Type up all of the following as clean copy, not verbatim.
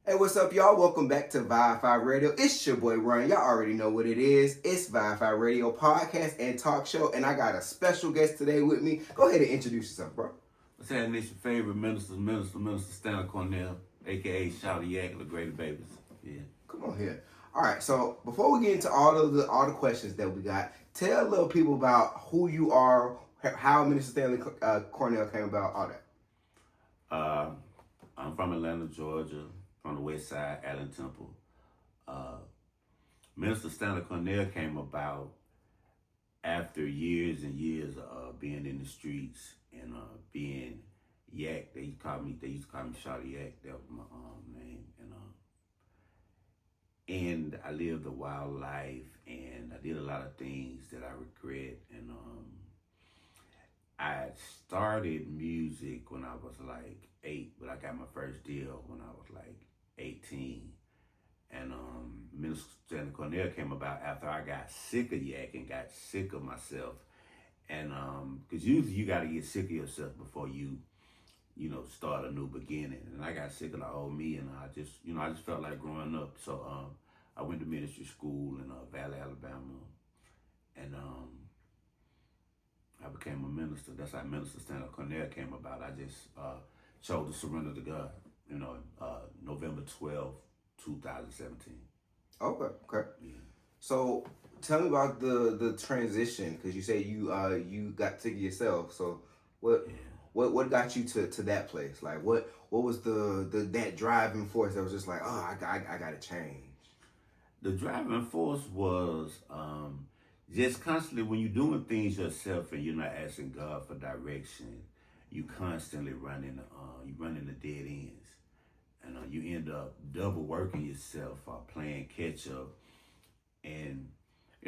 Hey, what's up, y'all? Welcome back to Wi-Fi Radio. It's your boy Ryan. Y'all already know what it is. It's Wi-Fi Radio podcast and talk show, and I got a special guest today with me. Go ahead and introduce yourself, bro. What's happening? It's your favorite minister Stanley Cornell, aka Shouty Yak, the Greater Babies. Yeah. Come on here. All right. So before we get into all the questions that we got, tell little people about who you are, how Minister Stanley Cornell came about, all that. I'm from Atlanta, Georgia, from the West Side, Allen Temple. Minister Stanley Cornell came about after years and years of being in the streets and being Yak. They used to call me Shouty Yak. That was my name. And I lived a wild life, and I did a lot of things that I regret. And I started music when I was like 8, but I got my first deal when I was like 18. And Minister Stanley Cornell came about after I got sick of Yak and got sick of myself. And because usually you got to get sick of yourself before you start a new beginning. And I got sick of the old me, and I just felt like growing up. So I went to ministry school in Valley, Alabama, and I became a minister. That's how Minister Stanley Cornell came about. I just chose to surrender to God, November 12th, 2017. Okay. Yeah. So tell me about the transition, because you say you got sick of yourself. So what got you to that place? Like what was that driving force that was just like, oh, I gotta change? The driving force was just constantly, when you're doing things yourself and you're not asking God for direction, you constantly run into dead ends. And you end up double working yourself or playing catch up. And,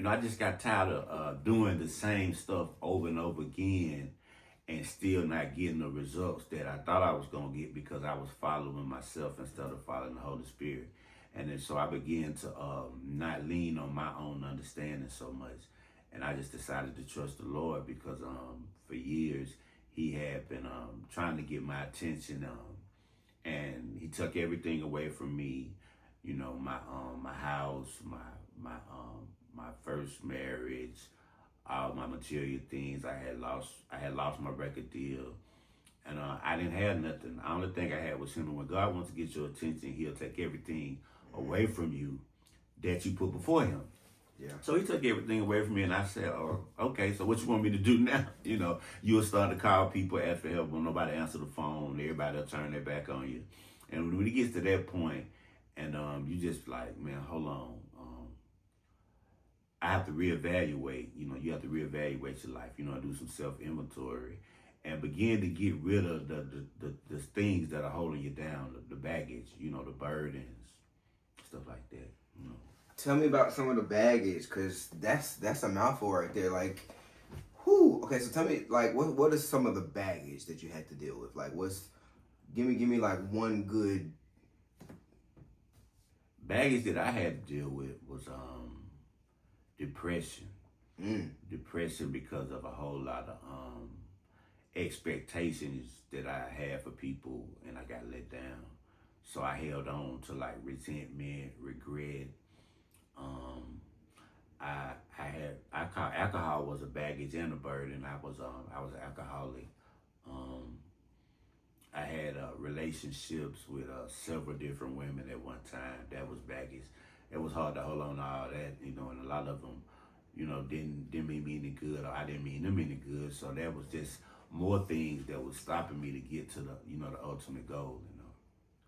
I just got tired of doing the same stuff over and over again and still not getting the results that I thought I was going to get because I was following myself instead of following the Holy Spirit. And then so I began to not lean on my own understanding so much. And I just decided to trust the Lord because for years he had been trying to get my attention, and he took everything away from me. My house, my first marriage, all my material things. I had lost my record deal. And I didn't have nothing. The only thing I had was him. And when God wants to get your attention, he'll take everything away from you that you put before him. Yeah. So he took everything away from me, and I said, "Oh, okay. So what you want me to do now?" You'll start to call people, ask for help. When nobody answer the phone, everybody will turn their back on you. And when it gets to that point, and you just like, man, hold on. I have to reevaluate. You have to reevaluate your life. Do some self-inventory and begin to get rid of the things that are holding you down, the baggage, the burdens, stuff like that. Tell me about some of the baggage, because that's a mouthful right there. Like, whoo. Okay, so tell me, like, what is some of the baggage that you had to deal with? Like, give me like one good baggage that I had to deal with was depression. Depression because of a whole lot of expectations that I had for people, and I got let down. So I held on to like resentment, regret. I call alcohol was a baggage and a burden. I was an alcoholic. I had relationships with several different women at one time. That was baggage. It was hard to hold on to all that, and a lot of them, didn't mean me any good, or I didn't mean them any good. So that was just more things that was stopping me to get to the ultimate goal.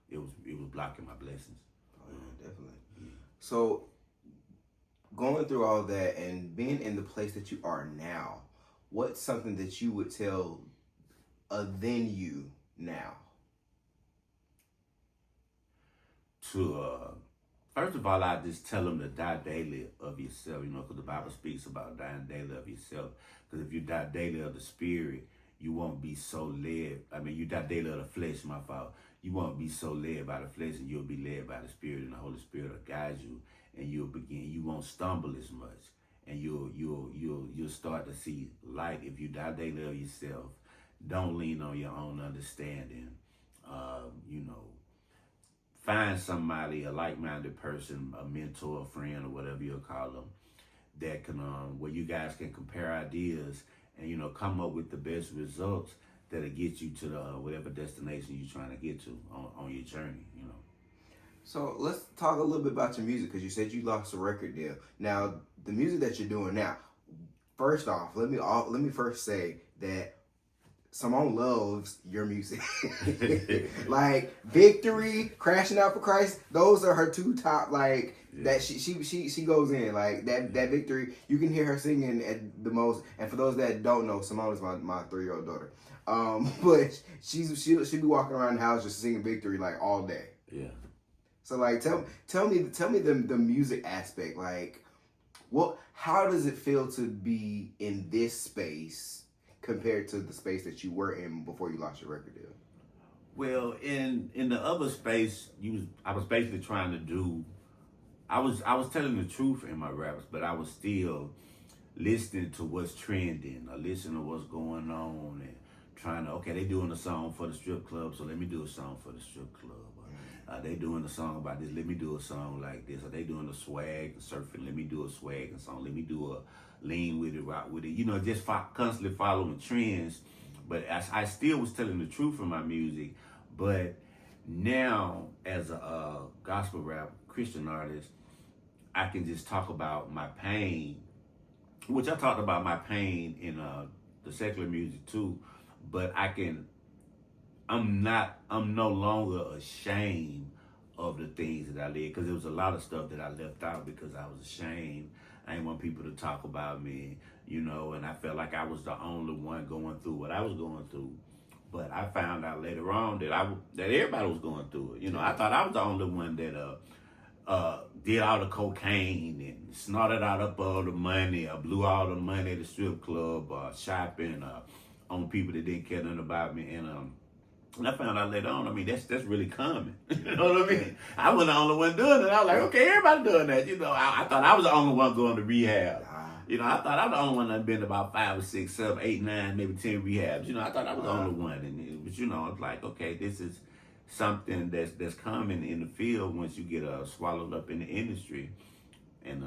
It was blocking my blessings. Oh yeah, definitely. Yeah. So going through all that and being in the place that you are now, what's something that you would tell a then you now? First of all, I just tell them to die daily of yourself, because the Bible speaks about dying daily of yourself. Because if you die daily of the spirit, you won't be so led. You die daily of the flesh, my fault. You won't be so led by the flesh, and you'll be led by the Spirit, and the Holy Spirit will guide you, and you won't stumble as much, and you'll start to see light if you die daily of yourself. Don't lean on your own understanding. find somebody, a like-minded person, a mentor, a friend, or whatever you'll call them, that can, where you guys can compare ideas and, you know, come up with the best results that'll get you to the whatever destination you're trying to get to on your journey, you know. So let's talk a little bit about your music, because you said you lost a record deal. Now, the music that you're doing now, first off, let me first say that Simone loves your music. Like Victory, Crashing Out for Christ, those are her two top, like, that she goes in, like that Victory, you can hear her singing at the most. And for those that don't know, Simone is my 3-year-old daughter. But she'll be walking around the house just singing Victory like all day. Yeah. So like tell me the music aspect, like how does it feel to be in this space compared to the space that you were in before you lost your record deal? Well, in the other space, I was basically trying to do. I was telling the truth in my raps, but I was still listening to what's trending, or listening to what's going on, and trying to, okay, they doing a song for the strip club, so let me do a song for the strip club. They doing a song about this, let me do a song like this. Or they doing a swag surfing, let me do a swag song. Let me do a lean with it, rock with it. You know, just constantly following trends. But I still was telling the truth in my music. But now, as a gospel rap Christian artist, I can just talk about my pain, which I talked about my pain in the secular music too. But I'm no longer ashamed of the things that I did, because there was a lot of stuff that I left out because I was ashamed. I didn't want people to talk about me, you know, and I felt like I was the only one going through what I was going through. But I found out later on that everybody was going through it. You know, I thought I was the only one that did all the cocaine and snorted out up all the money, or blew all the money at the strip club, shopping, on people that didn't care nothing about me. And I found out later on, I mean, that's really common. You know what I mean? I wasn't the only one doing it. I was like, okay, everybody doing that. You know, I thought I was the only one going to rehab. You know, I thought I was the only one that been about 5 or 6, 7, 8, 9, maybe 10 rehabs. You know, I thought I was the only one. But, you know, it's like, okay, this is something that's common in the field once you get swallowed up in the industry. And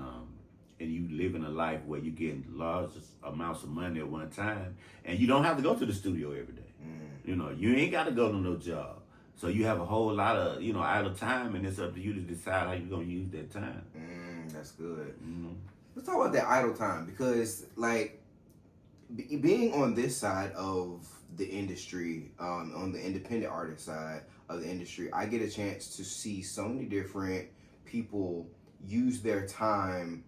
you live in a life where you get large amounts of money at one time, and you don't have to go to the studio every day. You know, you ain't got to go to no job. So you have a whole lot of, you know, idle time, and it's up to you to decide how you're going to use that time. That's good. Mm-hmm. Let's talk about that idle time, because, like, being on this side of the industry, on the independent artist side of the industry, I get a chance to see so many different people use their time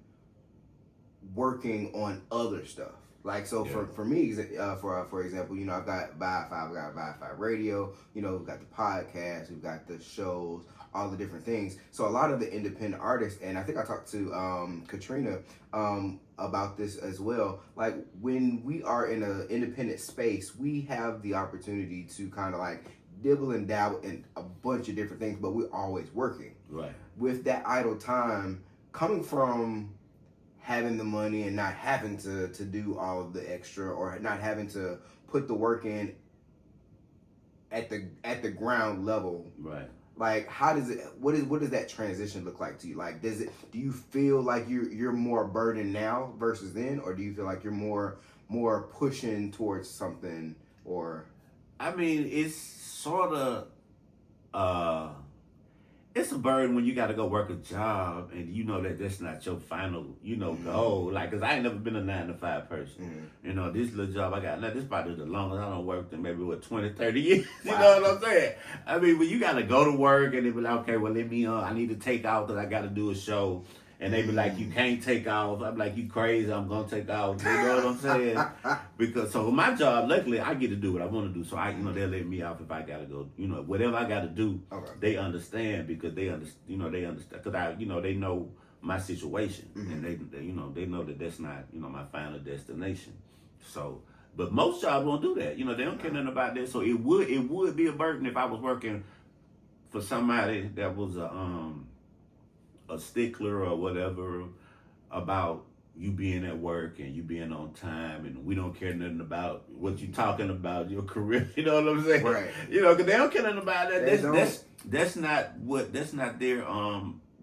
working on other stuff. Like, so for me, for example, you know, I've got Vibe 5, I've got Vibe 5 Radio, you know, we've got the podcast, we've got the shows, all the different things. So a lot of the independent artists, and I think I talked to Katrina about this as well, like, when we are in an independent space, we have the opportunity to kind of like dibble and dabble in a bunch of different things, but we're always working. Right. With that idle time, coming from having the money and not having to do all of the extra, or not having to put the work in at the ground level. Right. Like, what does that transition look like to you? Like, do you feel like you're more burdened now versus then, or do you feel like you're more pushing towards something? Or, I mean, it's sort of it's a burden when you got to go work a job and you know that that's not your final, you know, goal. Like, cause I ain't never been a 9-to-5 person. You know, this little job I got now, this probably the longest I done worked in maybe 20, 30 years. You know what I'm saying? I mean, when you got to go to work and they be like, okay, well, let me, I need to take off because I got to do a show. And they be like, you can't take off. I'm like, you crazy, I'm going to take off. You know what I'm saying? Because, so my job, luckily, I get to do what I want to do. So, you know, they'll let me off if I got to go, you know, whatever I got to do, they understand because they understand. Because, you know, they know my situation. And they, you know, they know that that's not, you know, my final destination. So, but most jobs won't do that. You know, they don't care nothing about that. So it would be a burden if I was working for somebody that was a stickler or whatever about you being at work and you being on time, and we don't care nothing about what you talking about, your career. You know what I'm saying? Right. You know, because they don't care nothing about that. that's not their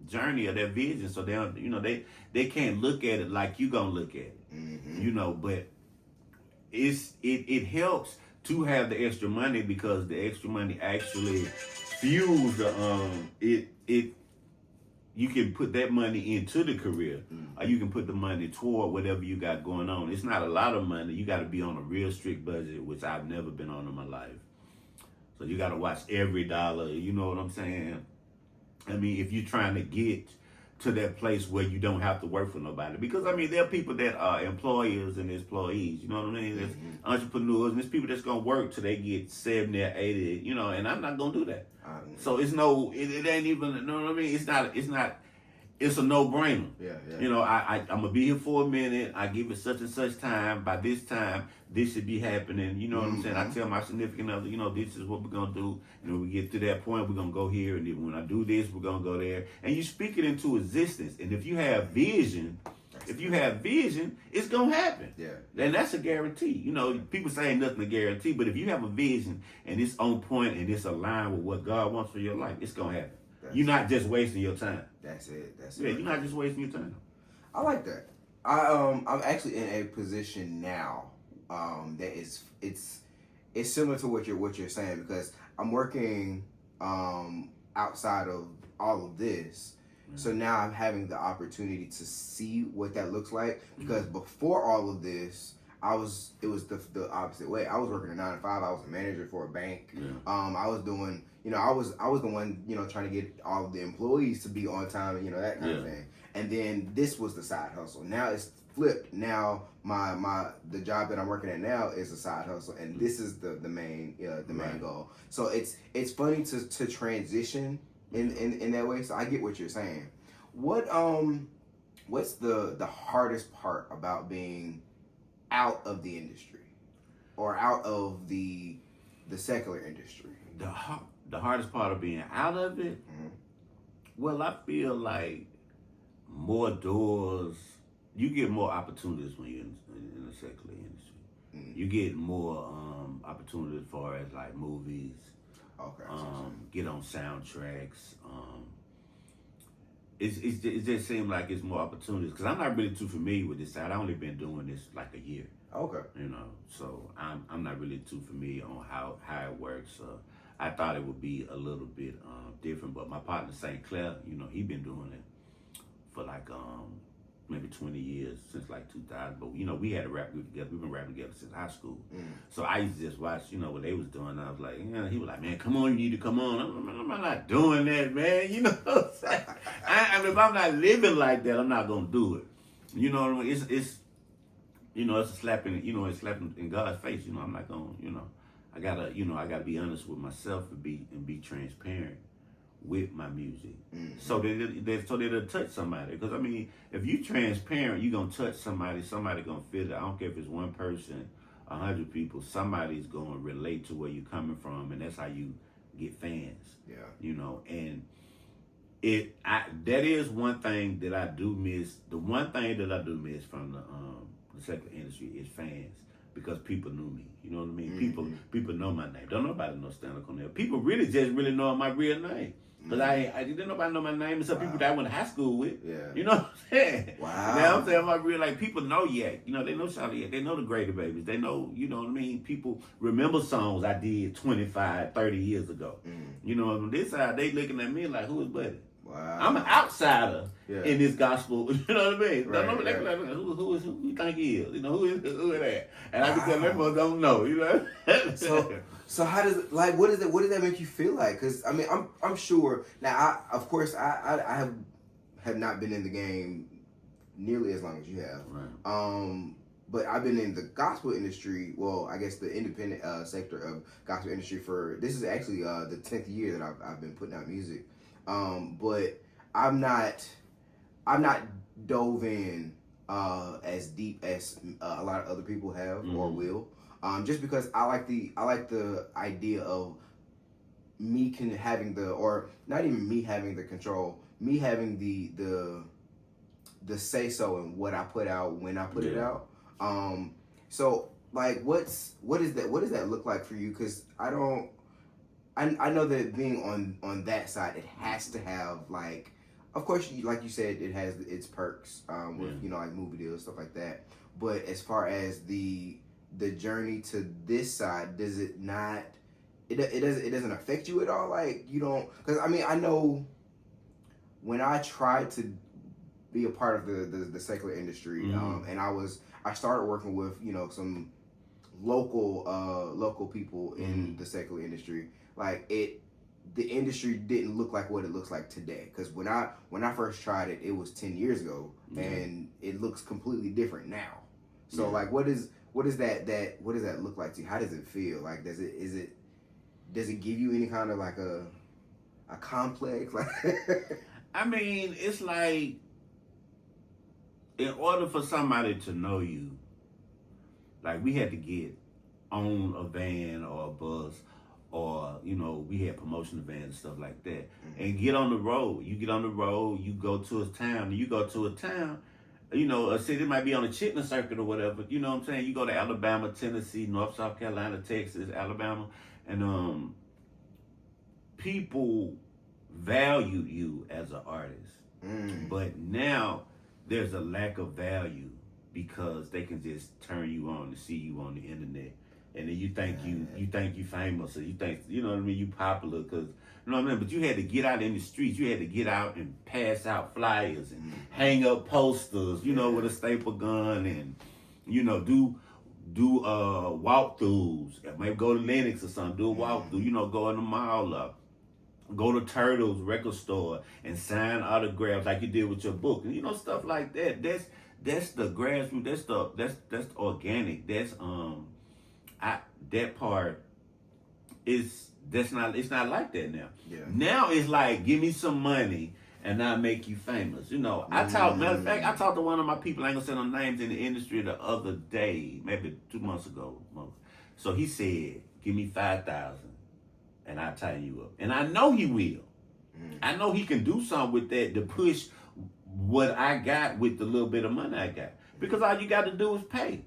journey or their vision. So they don't, they can't look at it like you gonna look at it. But it helps to have the extra money because the extra money actually fuels the it you can put that money into the career, or you can put the money toward whatever you got going on. It's not a lot of money. You got to be on a real strict budget, which I've never been on in my life. So you got to watch every dollar. You know what I'm saying? I mean, if you're trying to get to that place where you don't have to work for nobody, because I mean, there are people that are employers and employees. You know what I mean? There's entrepreneurs, and there's people that's gonna work till they get 70 or 80. And I'm not gonna do that. So it ain't even. You know what I mean? It's a no-brainer. I'm gonna be here for a minute. I give it such and such time. By this time, this should be happening. You know what I'm saying? I tell my significant other, this is what we're gonna do. And when we get to that point, we're gonna go here. And then when I do this, we're gonna go there. And you speak it into existence. And if you have vision, it's gonna happen. And that's a guarantee. People say nothing to guarantee, but if you have a vision and it's on point and it's aligned with what God wants for your life, it's gonna happen. You're not just wasting your time. That's it. You're not just wasting your time. I like that. I'm actually in a position now that it's similar to what you're saying, because I'm working outside of all of this. So now I'm having the opportunity to see what that looks like, because before all of this, it was the opposite way. I was working a 9 to 5. I was a manager for a bank. I was doing, I was the one, trying to get all of the employees to be on time, and that kind of thing. And then this was the side hustle. Now it's flipped. Now the job that I'm working at now is a side hustle, and this is the main goal. So it's funny to transition in that way. So I get what you're saying. What's the hardest part about being out of the industry, or out of the secular industry? The hardest part of being out of it, well, I feel like more doors. You get more opportunities when you're in the secular industry. You get more opportunities as far as like movies. Okay. Get on soundtracks. It just seems like it's more opportunities, because I'm not really too familiar with this side. I've only been doing this like a year. Okay. So I'm not really too familiar on how it works. I thought it would be a little bit different, but my partner St. Clair, he been doing it for like maybe 20 years, since like 2000. But we had a rap group together. We've been rapping together since high school. So I used to just watch, what they was doing. I was like, he was like, man, come on, you need to come on. I'm not doing that, man. You know what I'm saying? I mean, if I'm not living like that, I'm not gonna do it. You know what I mean? It's it's a slap in, it's slapping in God's face. I'm not gonna, I gotta be honest with myself and be transparent with my music, so that it'll touch somebody. Because I mean, if you transparent, you're gonna touch somebody. Somebody gonna feel it. I don't care if it's one person, 100 people. Somebody's gonna relate to where you're coming from, and that's how you get fans. And that is one thing that I do miss. The one thing that I do miss from the secular industry is fans. Because people knew me, you know what I mean. People know my name. Don't nobody know Stanley Cornell. People really know my real name. Because I didn't nobody know my name, and some people that I went to high school with. You know what I'm saying? Wow. Now I'm saying my real, people know Yak. They know Shawty Yak. They know the Grady Babies. They know, you know what I mean? People remember songs I did 25, 30 years ago. On this side, they looking at me like, who is Buddy? Wow. I'm an outsider in this gospel. You know what I mean? Right. Who you think he is? Who is that? And I can tell them don't know. So how does what does that make you feel like? Because I mean, I'm sure now. I have not been in the game nearly as long as you have. Right. But I've been in the gospel industry. Well, I guess the independent sector of gospel industry this is actually the 10th year that I've been putting out music. But I'm not dove in as deep as a lot of other people have or will. Just because I like the idea of me having or not even me having the control, me having the say so in what I put out when I put it out. So like what does that look like for you? Because I know that being on that side, it has to have like, of course, like you said, it has its perks with like movie deals, stuff like that. But as far as the journey to this side, does it not? It doesn't affect you at all. Like you don't, because I mean I know when I tried to be a part of the secular industry, and I started working with some local people in the secular industry. Like the industry didn't look like what it looks like today. Because when I first tried it, it was 10 years ago, and it looks completely different now. So like, what does that look like to you? How does it feel? Like, does it give you any kind of like a complex? Like, I mean, it's like, in order for somebody to know you, like we had to get on a van or a bus, or we had promotional vans and stuff like that, and get on the road. You get on the road, you go to a town, a city might be on a Chitlin circuit or whatever. You know what I'm saying? You go to Alabama, Tennessee, North, South Carolina, Texas, Alabama, and people value you as an artist. But now there's a lack of value because they can just turn you on to see you on the internet, and then you think you famous, or you think what I mean, you popular because what I mean. But you had to get out in the streets. You had to get out and pass out flyers and hang up posters, with a staple gun, and do walkthroughs. Maybe go to Lennox or something, do a walkthrough. Go in the mall up. Go to Turtle's record store and sign autographs like you did with your book, and stuff like that. That's the grassroots. That's organic. That's that part is it's not like that now. Yeah. Now it's like, give me some money and I'll make you famous. Matter of fact, I talked to one of my people, I ain't gonna say no names, in the industry the other day, maybe 2 months ago. So he said, give me 5,000 and I'll tie you up. And I know he will. I know he can do something with that to push what I got with the little bit of money I got. Because all you got to do is pay.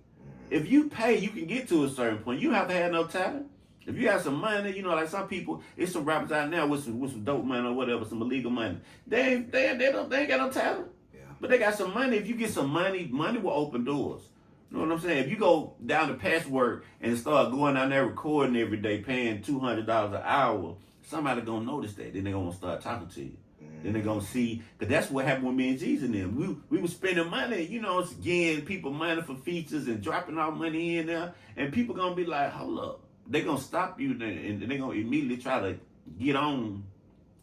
If you pay, you can get to a certain point. You don't have to have no talent. If you have some money, like some people, it's some rappers out now with some dope money or whatever, some illegal money. They ain't got no talent. Yeah. But they got some money. If you get some money, money will open doors. You know what I'm saying? If you go down to Patchwork and start going down there recording every day, paying $200 an hour, somebody gonna notice that. Then they gonna start talking to you. Then they gonna see, because that's what happened with me and Jeezy and them. We were spending money, getting people money for features and dropping our money in there, and people gonna be like, hold up. They gonna stop you, and they gonna immediately try to get on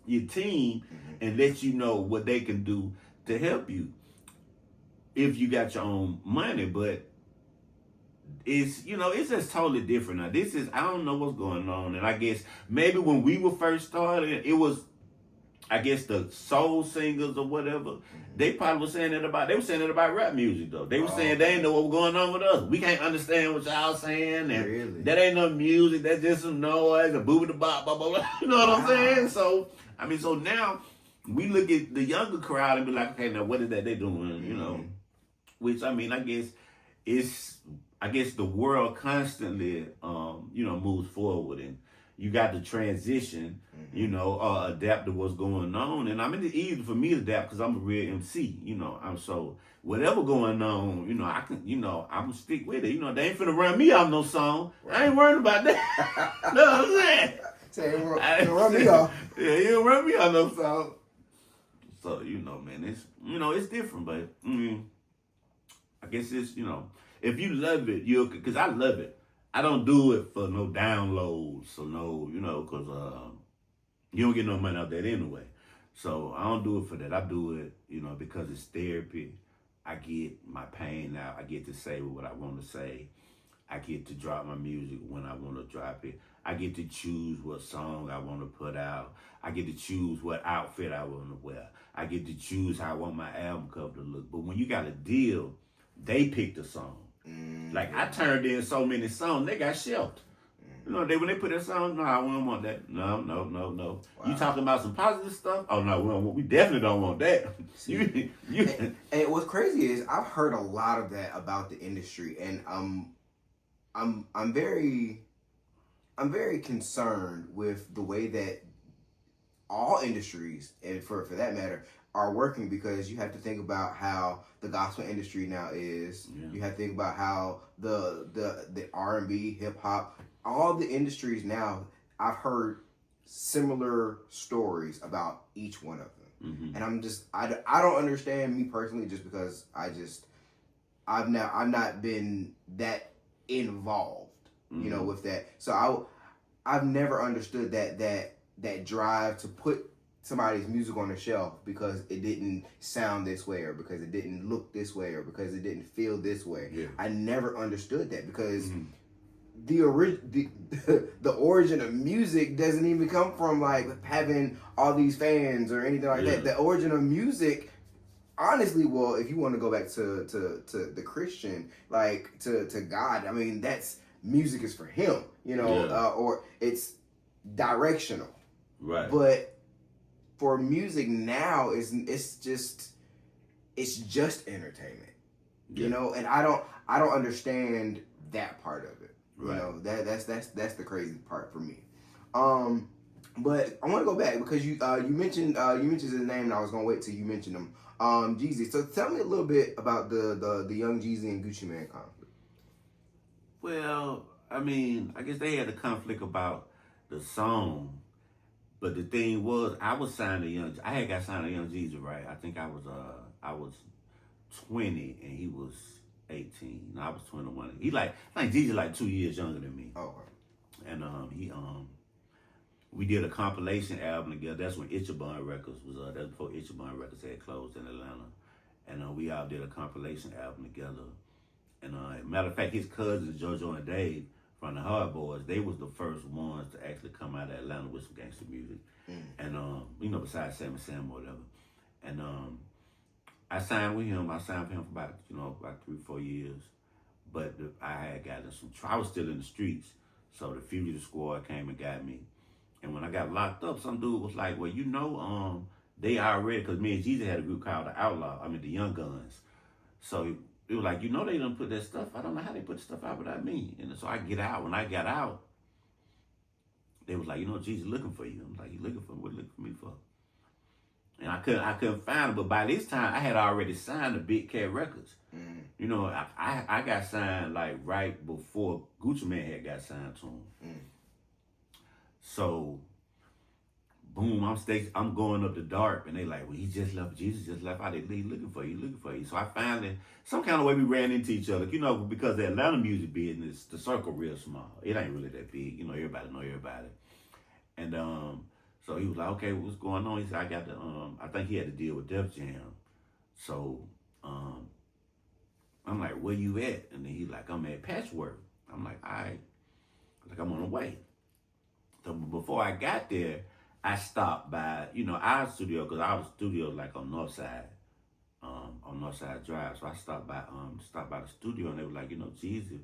your team and let you know what they can do to help you if you got your own money. But it's just totally different now. I don't know what's going on, and I guess maybe when we were first started, it was, I guess, the soul singers or whatever. They probably were saying that about rap music though. They were saying they ain't know what was going on with us. We can't understand what y'all saying, and really? That ain't no music. That's just some noise, a boo da bop, blah blah blah. You know what I'm saying? So so now we look at the younger crowd and be like, okay, now what is that they doing? Which I guess the world constantly moves forward, and you got to transition, adapt to what's going on. And it's easy for me to adapt because I'm a real MC, I'm so, whatever going on, I can, I'm gonna stick with it. They ain't finna run me off no song. Right. I ain't worried about that. Know what I'm saying? Say, run me off. Yeah, you don't run me off no song. So, man, it's, it's different, but, I guess it's, if you love it, because I love it. I don't do it for no downloads or no, because you don't get no money out of that anyway. So I don't do it for that. I do it, because it's therapy. I get my pain out. I get to say what I want to say. I get to drop my music when I want to drop it. I get to choose what song I want to put out. I get to choose what outfit I want to wear. I get to choose how I want my album cover to look. But when you got a deal, they pick the song. Like, I turned in so many songs, they got shelved. When they put that song, no, I don't want that. No. Wow. You talking about some positive stuff? Oh no, we definitely don't want that. See, and what's crazy is I've heard a lot of that about the industry, and I'm very, I'm very concerned with the way that all industries, and for that matter, are working, because you have to think about how the gospel industry now is. Yeah. You have to think about how the R&B, hip hop, all the industries now. I've heard similar stories about each one of them, Mm-hmm. and I don't understand, me personally, just because I've not been that involved, Mm-hmm. with that. So I've never understood that drive to put somebody's music on the shelf because it didn't sound this way, or because it didn't look this way, or because it didn't feel this way. Yeah. I never understood that, because Mm-hmm. the origin of music doesn't even come from like having all these fans or anything like that. The origin of music, honestly, well, if you want to go back to the Christian, like to God, I mean, that's music is for Him, or it's directional. Right. But for music now, it's just entertainment, and I don't understand that part of it. Right. That's the crazy part for me. But I want to go back, because you mentioned his name, and I was gonna wait till you mentioned him. Jeezy. So tell me a little bit about the Young Jeezy and Gucci Mane conflict. Well, I mean, I guess they had a conflict about the song, but the thing was, I had got signed to Young Jeezy, right? I think I was 20 and he was 18. No, I was 21. I think Jeezy like 2 years younger than me. Oh. And we did a compilation album together. That's when Ichabod Records was that's before Ichabod Records had closed in Atlanta. And we all did a compilation album together. And matter of fact, his cousins JoJo and Dave from the Hard Boys, they was the first ones to actually come out of Atlanta with some gangster music. And besides Sam or whatever. And I signed with him. I signed with him for about 3-4 years. But I had gotten some trouble. I was still in the streets. So the Fugitive Squad came and got me. And when I got locked up, some dude was like, well, they already, because me and Jeezy had a group called the Young Guns. So it was like, they done put that stuff. I don't know how they put the stuff out without me. And so I get out. When I got out, they was like, Jeezy looking for you. I'm like, you looking for me? What you looking for me for? And I couldn't find him. But by this time, I had already signed to Big Cat Records. I got signed like right before Gucci Mane had got signed to him. So, boom, I'm going up the dark, and they like, well, he just left. Jesus just left out. They looking for you. So I finally, some kind of way, we ran into each other. Because the Atlanta music business, the circle real small. It ain't really that big. Everybody know everybody. And so he was like, okay, what's going on? He said, I think he had to deal with Def Jam. So I'm like, where you at? And then he's like, I'm at Patchwork. I'm like, all right. I'm on the way. So before I got there, I stopped by, our studio, because our studio like on Northside Drive. So I stopped by the studio, and they were like, Jeezy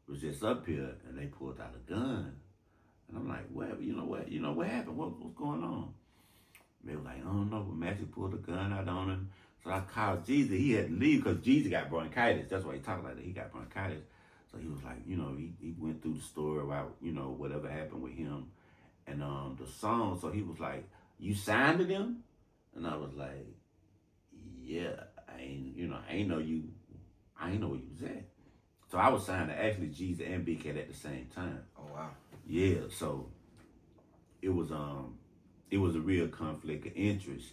was just up here, and they pulled out a gun. And I'm like, what? What happened? What's going on? They were like, I don't know, but Maxie pulled a gun out on him. So I called Jeezy. He had to leave because Jeezy got bronchitis. That's why he talked like that. He got bronchitis. So he was like, he went through the story about, whatever happened with him and the song. So he was like, you signed to them? And I was like, yeah, I ain't know where you was at. So I was signed to actually Jeezy and Big Cat at the same time. Oh wow. Yeah, so it was a real conflict of interest.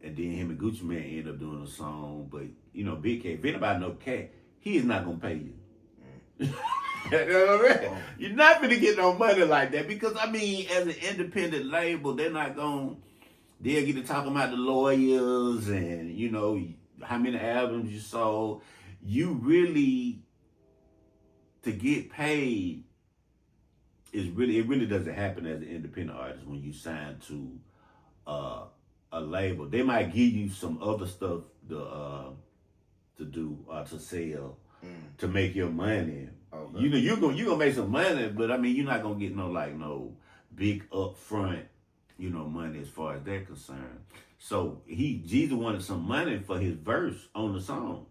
And then him and Gucci Mane ended up doing a song, but Big Cat, if anybody know Cat, he is not gonna pay you. You know what I mean? You're not gonna get no money like that, because as an independent label, they'll get to talking about the lawyers and how many albums you sold. You really, to get paid, it really doesn't happen as an independent artist when you sign to a label. They might give you some other stuff to do or to sell to make your money. Okay. You're gonna make some money, but you're not gonna get no big upfront money as far as they're concerned. So Jeezy wanted some money for his verse on the song,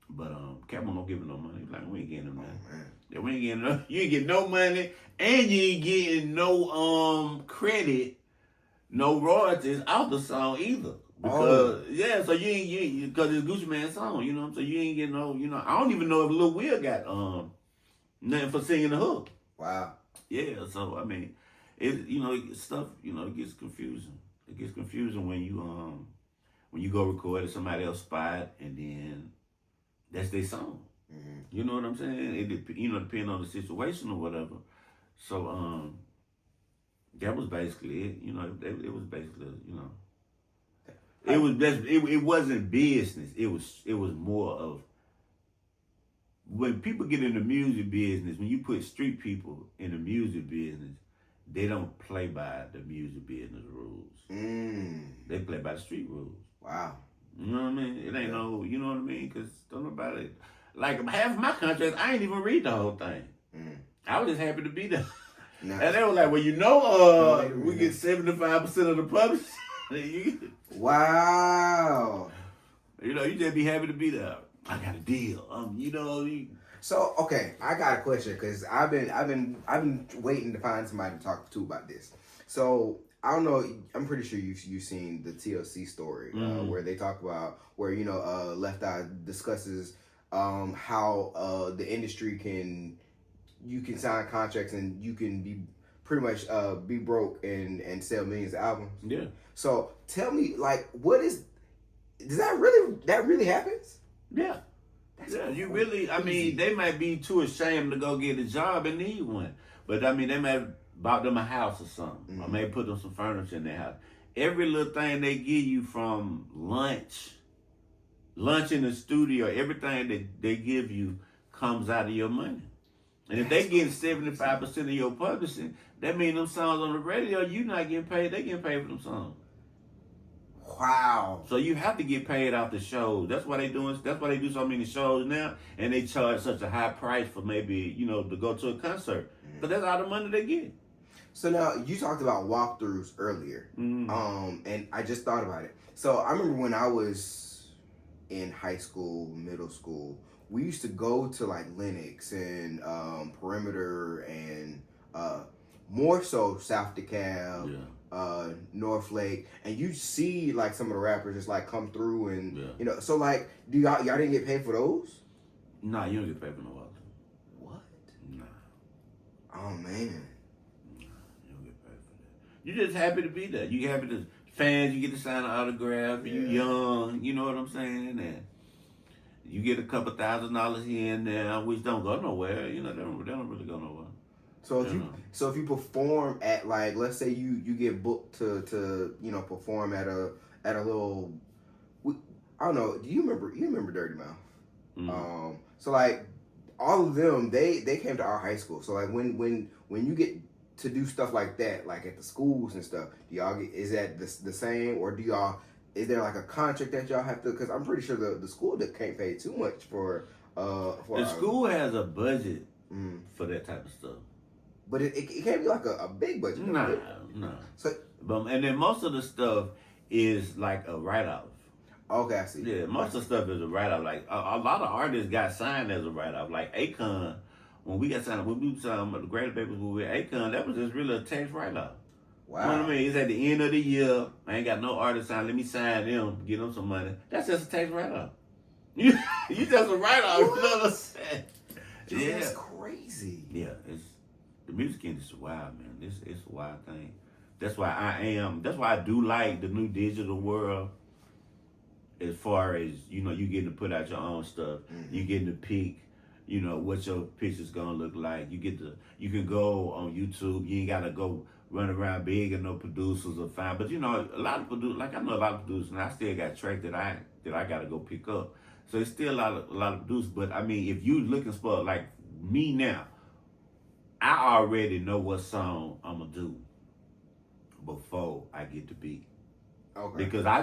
but Cameron don't give him no money. Like, we ain't getting him nothing. Yeah, we ain't getting no, you ain't getting no money, and you ain't getting no credit, no royalties out the song either. Because so you ain't because it's Gucci Mane's song, you know. So you ain't getting no, I don't even know if Lil Will got nothing for singing the hook. Wow. Yeah, so I mean, stuff, it gets confusing. It gets confusing when you go record at somebody else's spot and then that's their song. Mm-hmm. You know what I'm saying? It depends on the situation or whatever. So that was basically it. It was basically it wasn't business. It was more of when people get in the music business. When you put street people in the music business, they don't play by the music business rules. They play by the street rules. Wow. You know what I mean? It ain't no, you know what I mean? Because don't nobody, like half of my contracts, I ain't even read the whole thing. I was just happy to be there. Nice. And they were like, well, we get 75% of the publishing. Wow. You just be happy to be there. I got a deal. So okay, I got a question because I've been waiting to find somebody to talk to about this. So I don't know. I'm pretty sure you've seen the TLC story where they talk about where Left Eye discusses how the industry you can sign contracts and you can be pretty much be broke and sell millions of albums. Yeah. So tell me, like, does that really happens? Yeah. You really, they might be too ashamed to go get a job and need one. But, they might have bought them a house or something. Or maybe put them some furniture in their house. Every little thing they give you from lunch in the studio, everything that they give you comes out of your money. And if they get 75% of your publishing, that means them songs on the radio, you not getting paid, they getting paid for them songs. Wow. So you have to get paid off the shows. That's why they do so many shows now, and they charge such a high price for maybe, to go to a concert. But that's all the money they get. So now you talked about walkthroughs earlier. And I just thought about it. So I remember when I was in high school, middle school, we used to go to like Lenox and Perimeter and more so South DeKalb. North Lake, and you see like some of the rappers just like come through and so like do y'all didn't get paid for those? Nah, you don't get paid for no walkthrough. What? Nah. Oh man. Nah, you don't get paid for that. You just happy to be there. You happy to fans, you get to sign an autograph, you young, you know what I'm saying? And you get a couple $1,000 here and there, which don't go nowhere, they don't really go nowhere. So if you perform at like, let's say you get booked to perform at a little, I don't know, you remember Dirty Mouth? So like all of them they came to our high school. So like when you get to do stuff like that, like at the schools and stuff, is that the same, or is there like a contract that y'all have to? Because I'm pretty sure the school that can't pay too much for the school has a budget for that type of stuff. But it can't be like a big budget. Nah. So, and then most of the stuff is like a write-off. Okay, I see. Yeah, most of the stuff is a write-off. Like a lot of artists got signed as a write-off. Like Akon, when we signed the Greater Papers with Akon, that was just really a tax write-off. Wow. You know what I mean? It's at the end of the year. I ain't got no artist signed. Let me sign them, get them some money. That's just a tax write-off. You just a write-off. You know what I'm saying? Dude, that's crazy. Yeah, the music industry is wild, man. It's a wild thing. That's why I do like the new digital world. As far as, you getting to put out your own stuff. You getting to pick, what your picture's gonna look like. You can go on YouTube. You ain't gotta go run around big and no producers are fine. But a lot of producers, like I know a lot of producers, and I still got tracks that I gotta go pick up. So it's still a lot of producers. But if you looking for like me now, I already know what song I'm gonna do before I get the beat. Okay. Because I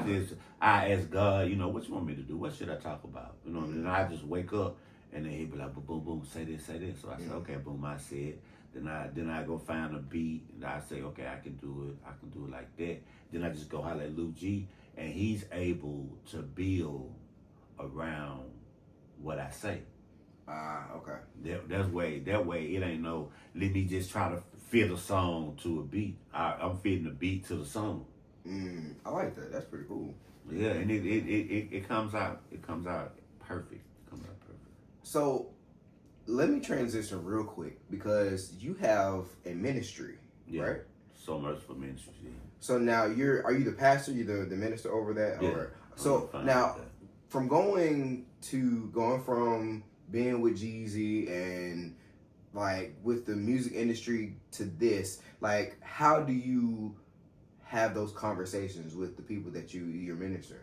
ask God, what you want me to do? What should I talk about? And I just wake up and then he'd be like, boom, boom, boom, say this. So I say, okay, boom, I said. Then I go find a beat and I say, okay, I can do it like that. Then I just go holler at Lou G, and he's able to build around what I say. Okay. That way it ain't no, let me just try to fit a song to a beat. I'm fitting the beat to the song. I like that. That's pretty cool. Yeah, and it comes out. It comes out perfect. So let me transition real quick because you have a ministry, right? So much for ministry. Yeah. So now are you the pastor? You the minister over that? Yeah. Or so now from going from being with Jeezy and like with the music industry to this, like how do you have those conversations with the people that you're ministering?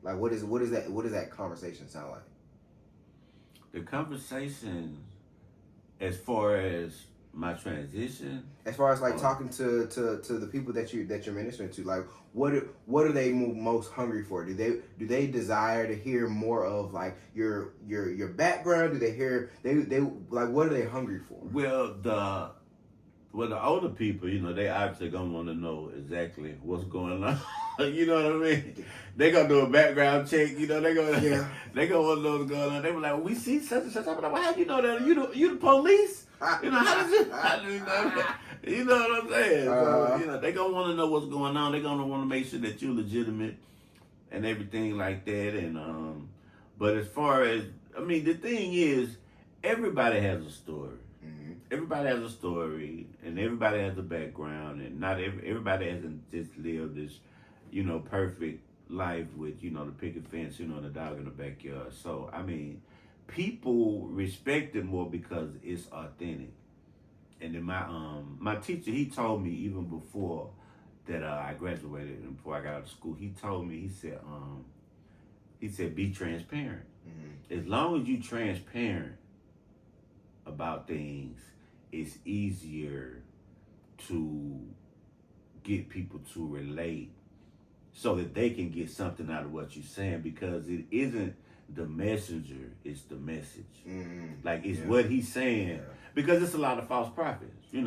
Like what does that conversation sound like? The conversation, as far as my transition, as far as like talking to the people that you're ministering to, like what are they most hungry for? Do they desire to hear more of like your background? Do they hear they like what are they hungry for? Well, the older people, they obviously gonna want to know exactly what's going on. You know what I mean? They gonna do a background check. They gonna they gonna want to know what's going on. They were like, well, we see such and such. I'm like, well, how do you know that? You the police? How do you know? You know what I'm saying? So, they gonna want to know what's going on. They gonna want to make sure that you're legitimate and everything like that. And but as far as the thing is, everybody has a story. Everybody has a story, and everybody has a background, and not everybody hasn't just lived this, perfect life with, the picket fence, and the dog in the backyard. So, people respect it more because it's authentic. And then my teacher, he told me even before that I graduated and before I got out of school, he told me, he said, be transparent. As long as you transparent about things, it's easier to get people to relate so that they can get something out of what you're saying, because it isn't the messenger, it's the message. Like it's what he's saying, because it's a lot of false prophets, these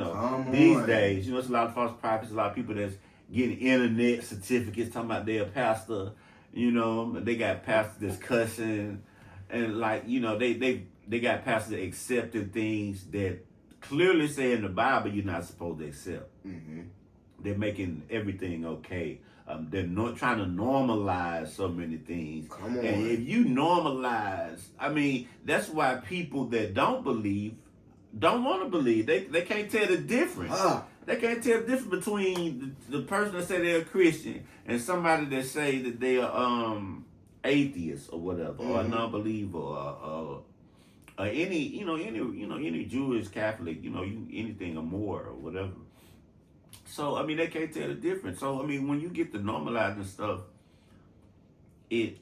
days, it's a lot of false prophets, a lot of people that's getting internet certificates talking about they're a pastor, they got pastors that's cussing, and like, they got pastors accepting things that clearly say in the Bible you're not supposed to accept. They're making everything okay. They're not trying to normalize so many things. Come on. And if you normalize, that's why people that don't believe don't want to believe. They can't tell the difference. They can't tell the difference between the person that say they're a Christian and somebody that say that they are atheist or whatever, or a non-believer, or any Jewish, Catholic, anything or more or whatever. So they can't tell the difference. So when you get to normalizing stuff, it's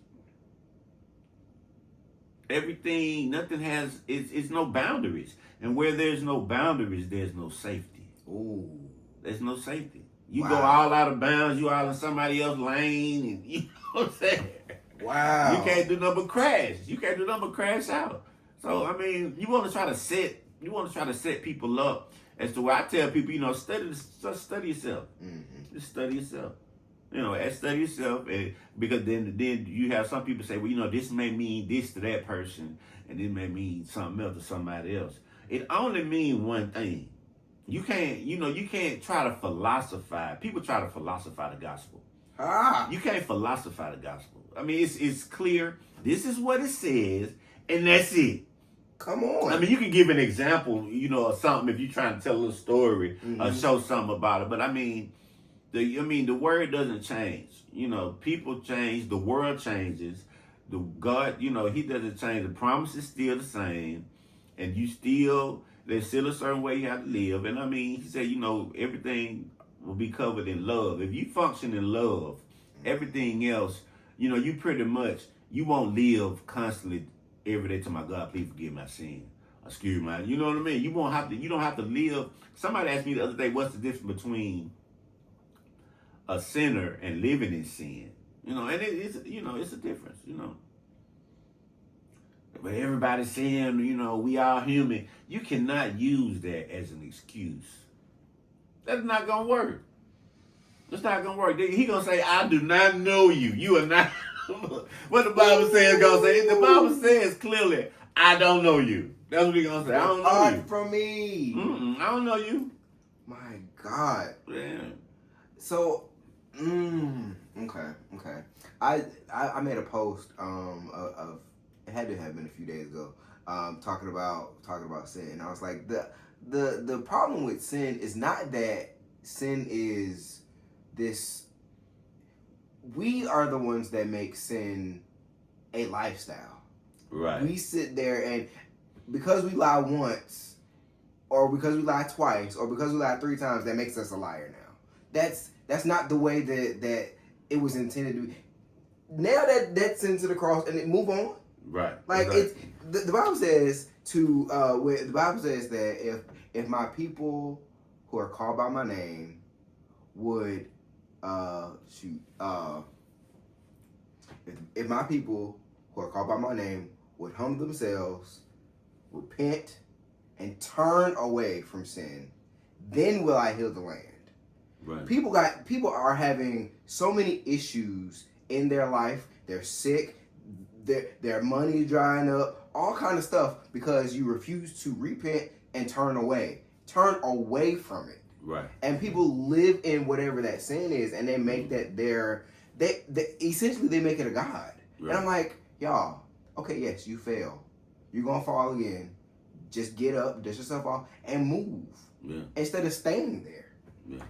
no boundaries, and where there's no boundaries, there's no safety. There's no safety. You go all out of bounds, you all in somebody else's lane, and you know what I'm saying. Wow. You can't do nothing but crash. You can't do nothing but crash out. So you want to try to set people up as to where I tell people, study yourself. Just study yourself. Study yourself, and because then you have some people say, well, this may mean this to that person, and this may mean something else to somebody else. It only means one thing. You can't try to philosophize. People try to philosophize the gospel. You can't philosophize the gospel. It's clear. This is what it says, and that's it. Come on. You can give an example, or something if you're trying to tell a little story or show something about it. But the word doesn't change. People change. The world changes. God, he doesn't change. The promise is still the same, and there's still a certain way you have to live. And he said, everything will be covered in love. If you function in love, everything else, you pretty much, you won't live constantly every day to my God, please forgive my sin. Excuse me. You know what I mean? You don't have to live. Somebody asked me the other day, what's the difference between a sinner and living in sin? And it's a difference, But everybody's saying, we all human. You cannot use that as an excuse. That's not gonna work. It's not gonna work. He gonna say, I do not know you. You are not. What the Bible says gonna say. The Bible says clearly, I don't know you. That's what he gonna say. I don't know Depart you. from me. I don't know you. My God. Yeah. So, okay. I made a post of it had to have been a few days ago, talking about sin, and I was like, the problem with sin is not that sin is this. We are the ones that make sin a lifestyle. Right. We sit there and because we lie once, or because we lie twice, or because we lie 3 times, that makes us a liar now. That's not the way that it was intended to be. Now that's into the cross and it move on. Right. Like exactly. the Bible says to the Bible says that if my people who are called by my name would if my people who are called by my name would humble themselves, repent, and turn away from sin, then will I heal the land. Right. People are having so many issues in their life. They're sick. Their money is drying up. All kind of stuff because you refuse to repent and turn away. Turn away from it. Right. And people live in whatever that sin is, and they make that they essentially they make it a god. Right. And I'm like, y'all, okay, yes, you fail. You're gonna fall again. Just get up, dust yourself off, and move. Yeah. Instead of staying there. Yeah.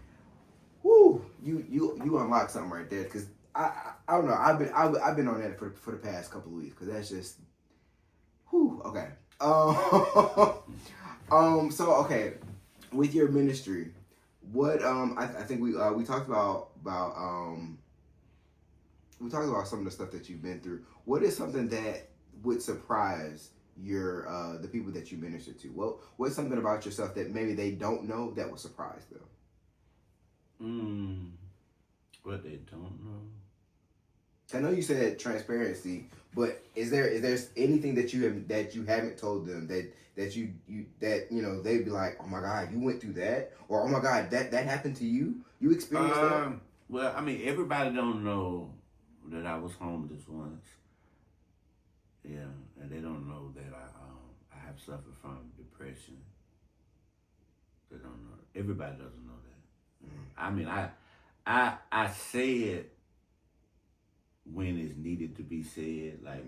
Woo! You unlock something right there, because I don't know. I've been on that for the past couple of weeks, because that's just, whoo. Okay. So okay, with your ministry, what I think we talked about we talked about some of the stuff that you've been through. What is something that would surprise your the people that you minister to? What's something about yourself that maybe they don't know that would surprise them? What they don't know. I know you said transparency, but is there anything that you haven't told them that you they'd be like, oh my God, you went through that, or oh my God, that happened to you? You experienced that? Well, I mean, everybody don't know that I was homeless once. Yeah, and they don't know that I have suffered from depression. They don't know. Everybody doesn't know that. I mean, I say it when it's needed to be said, like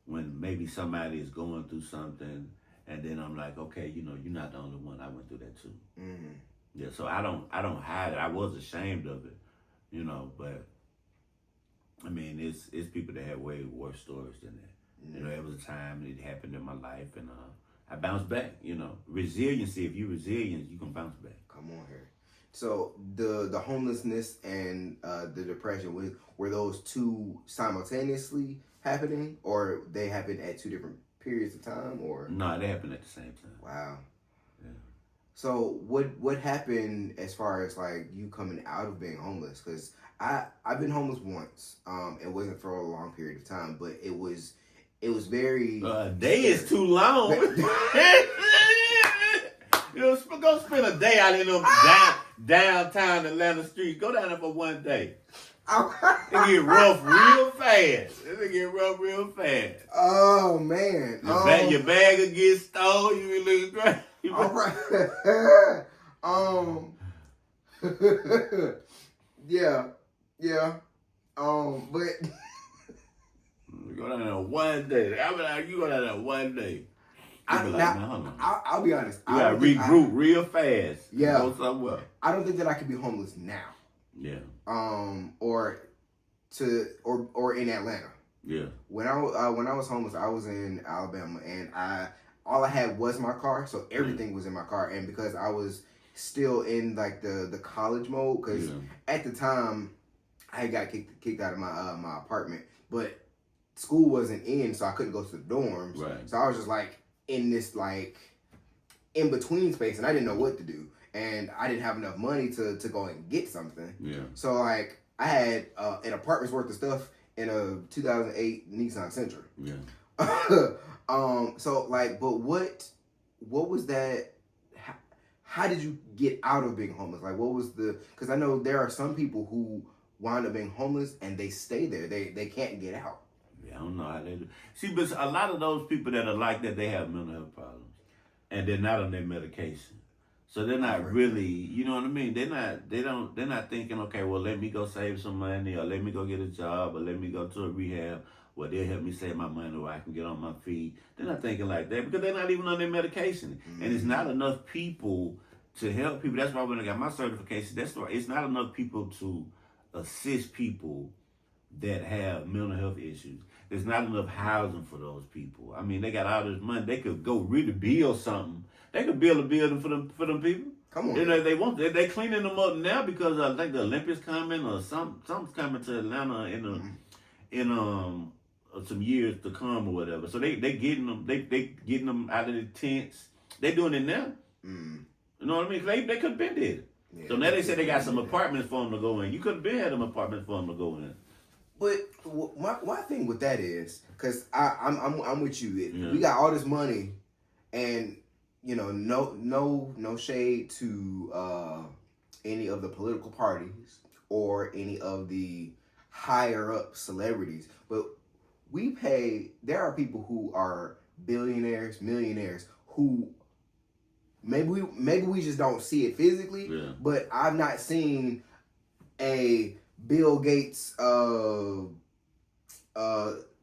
when maybe somebody is going through something, and then I'm like, okay, you're not the only one. I went through that too. Mm-hmm. Yeah, so I don't hide it. I was ashamed of it, but I mean, it's people that have way worse stories than that. Mm-hmm. There was a time it happened in my life, and I bounced back. Resiliency. If you're resilient, you can bounce back. Come on here. So the homelessness and the depression, were those two simultaneously happening, or they happened at two different periods of time, or? No, they happened at the same time. Wow. Yeah. So what happened as far as like you coming out of being homeless? Because I've been homeless once. It wasn't for a long period of time, but it was very. A day is too long. Go spend a day out in them downtown Atlanta streets. Go down there for one day. It get rough real fast. Oh man. Your bag will get stolen. You will lose great. All right. Yeah. But you go down there one day. I be like, you go down there one day. I'll be honest. You gotta regroup real fast. Yeah. Go somewhere. I don't think that I could be homeless now. Yeah. Or in Atlanta. Yeah. When I was homeless, I was in Alabama, and all I had was my car, so everything was in my car. And because I was still in like the college mode, because at the time I had got kicked out of my apartment, but school wasn't in, so I couldn't go to the dorms. Right. So I was just like in this like in between space, and I didn't know what to do, and I didn't have enough money to go and get something. Yeah. So like I had an apartment's worth of stuff in a 2008 Nissan Sentra. Yeah. So like, but what was that? How did you get out of being homeless? Like, what was because I know there are some people who wind up being homeless and they stay there. They can't get out. Yeah, I don't know how they do. See, but a lot of those people that are like that, they have mental health problems, and they're not on their medication. So they're not really, you know what I mean? They're not thinking, okay, well, let me go save some money, or let me go get a job, or let me go to a rehab where they'll help me save my money where I can get on my feet. They're not thinking like that because they're not even on their medication. And it's not enough people to help people. That's why when I got my certification, that's why it's not enough people to assist people that have mental health issues. There's not enough housing for those people. I mean, they got all this money. They could go really build something. They could build a building for them people. Come on. You know, they want. They cleaning them up now because I think the Olympics coming or something's coming to Atlanta in some years to come or whatever. So they getting them. They getting them out of the tents. They doing it now. You know what I mean? They could have been dead. Yeah, so now they say they got some apartments for them to go in. You could have been had them apartments for them to go in. But my thing with that is, because I'm with you. We got all this money, and you know, no shade to any of the political parties or any of the higher up celebrities, but there are people who are billionaires, millionaires who maybe we just don't see it physically, but I've not seen a Bill Gates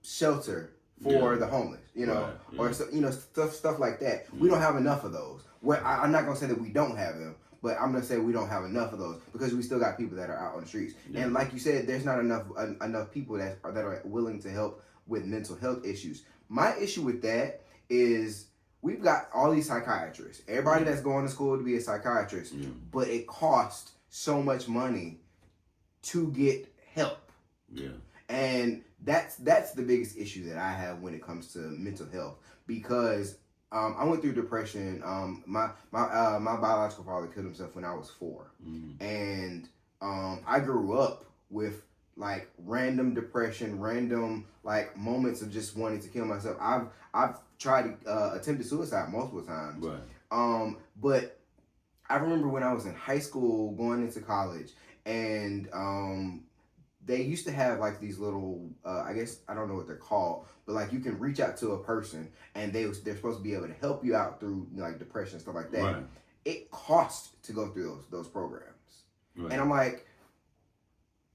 shelter for the homeless, you know, or stuff like that. We don't have enough of those. I'm not gonna say that we don't have them, but I'm gonna say we don't have enough of those because we still got people that are out on the streets. And like you said, there's not enough people that are willing to help with mental health issues. My issue with that is we've got all these psychiatrists, everybody that's going to school to be a psychiatrist, but it costs so much money to get help. And that's the biggest issue that I have when it comes to mental health, because I went through depression. My biological father killed himself when I was 4, and I grew up with like random depression, random like moments of just wanting to kill myself. I've tried attempted suicide multiple times. But I remember when I was in high school going into college, and they used to have like these little, I guess, I don't know what they're called, but like you can reach out to a person and they're supposed to be able to help you out through like depression and stuff like that. It costs to go through those programs. And I'm like,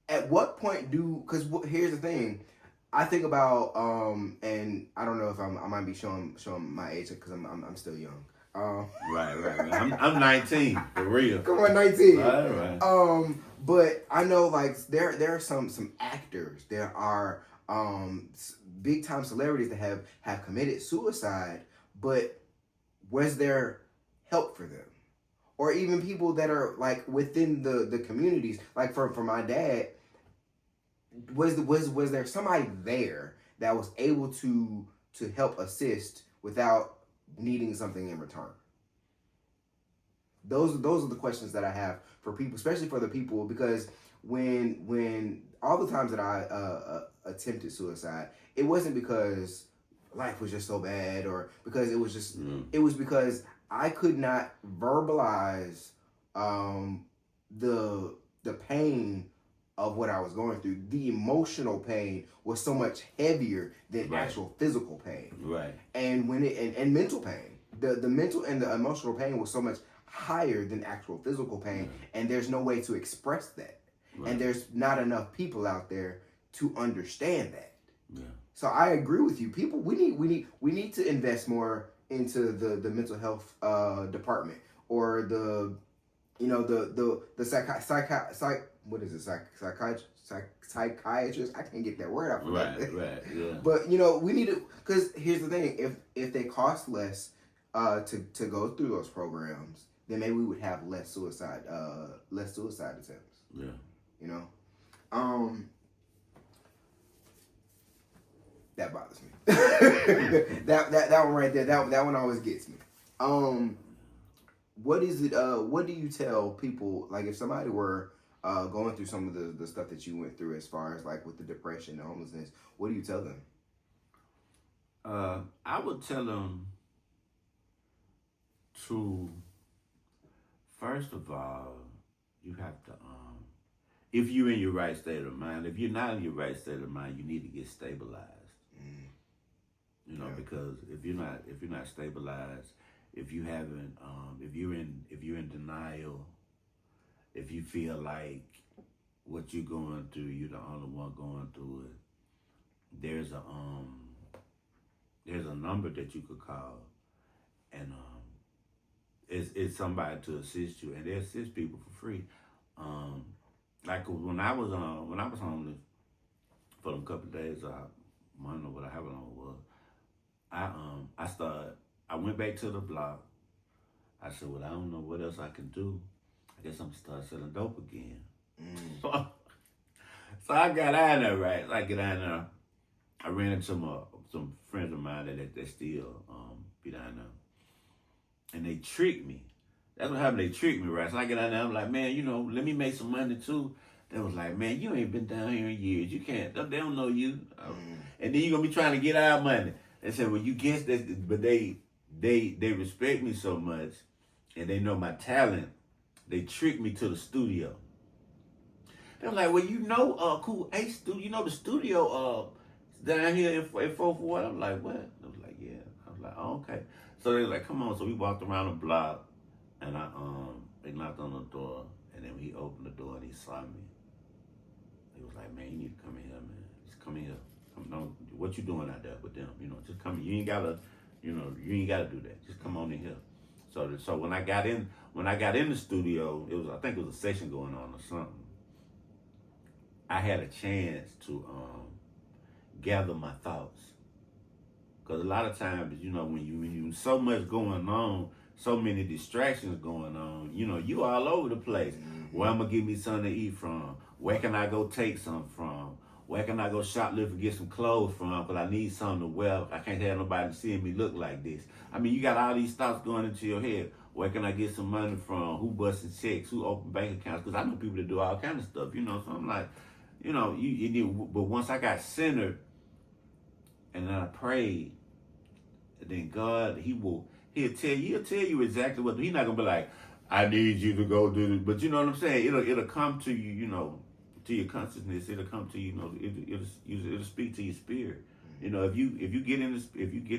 at what point because here's the thing, I think about, and I don't know if I might be showing my age because I'm still young. Right. I'm 19 for real. Come on, 19. Right. But I know like there are some actors. There are big time celebrities that have committed suicide, but was there help for them? Or even people that are like within the communities. Like for my dad, was there somebody there that was able to help assist without needing something in return? Those are the questions that I have for people, especially for the people, because when all the times that I attempted suicide, it wasn't because life was just so bad or because it was just it was because I could not verbalize the pain of what I was going through. The emotional pain was so much heavier than actual physical pain. And when and mental pain. The mental and the emotional pain was so much higher than actual physical pain, and there's no way to express that. And there's not enough people out there to understand that. So I agree with you. People, we need to invest more into the mental health department, or the psychiatrist. I can't get that word out. But we need to, because here's the thing: if they cost less to go through those programs, then maybe we would have less suicide attempts. That bothers me. that one right there. That one always gets me. What is it? What do you tell people? Like if somebody were going through some of the stuff that you went through, as far as like with the depression, the homelessness, what do you tell them? I would tell them to, first of all, you have to, if you're in your right state of mind. If you're not in your right state of mind, you need to get stabilized. Because if you're not stabilized, if you haven't, if you're in denial, if you feel like what you're going through, you're the only one going through it. There's a number that you could call, and it's somebody to assist you, and they assist people for free. Like when I was homeless for them couple of days, I don't know what I happened on was. I went back to the block. I said, well, I don't know what else I can do. I guess I'm gonna start selling dope again. So I got out of there, right? I get out of there. I ran into some friends of mine that still be down there. And they tricked me. That's what happened. They tricked me, right? So I get out there. I'm like, man, let me make some money too. They was like, man, you ain't been down here in years. You can't. They don't know you. And then you're gonna be trying to get our money. They said, well, you guess that, but they respect me so much, and they know my talent. They tricked me to the studio. They were like, well, Cool H studio. The studio down here in 441. I'm like, what? I was like, yeah. I was like, oh, okay. So they were like, come on. So we walked around the block, and they knocked on the door, and then he opened the door and he saw me. He was like, man, you need to come in here, man. Just come in here. What you doing out there with them? Just come in. You ain't gotta do that. Just come on in here. So when I got in the studio, I think it was a session going on or something. I had a chance to gather my thoughts. Because a lot of times, when you so much going on, so many distractions going on, you all over the place. Where I'm going to get me something to eat from? Where can I go take something from? Where can I go shoplift and get some clothes from? Because I need something to wear. I can't have nobody seeing me look like this. I mean, you got all these thoughts going into your head. Where can I get some money from? Who busting checks? Who open bank accounts? Because I know people that do all kind of stuff, So I'm like, but once I got centered and then I prayed, then God, he'll tell you exactly what. He's not gonna be like, I need you to go do this. But you know what I'm saying? It'll come to you, to your consciousness. It'll come to you, it'll speak to your spirit. If you get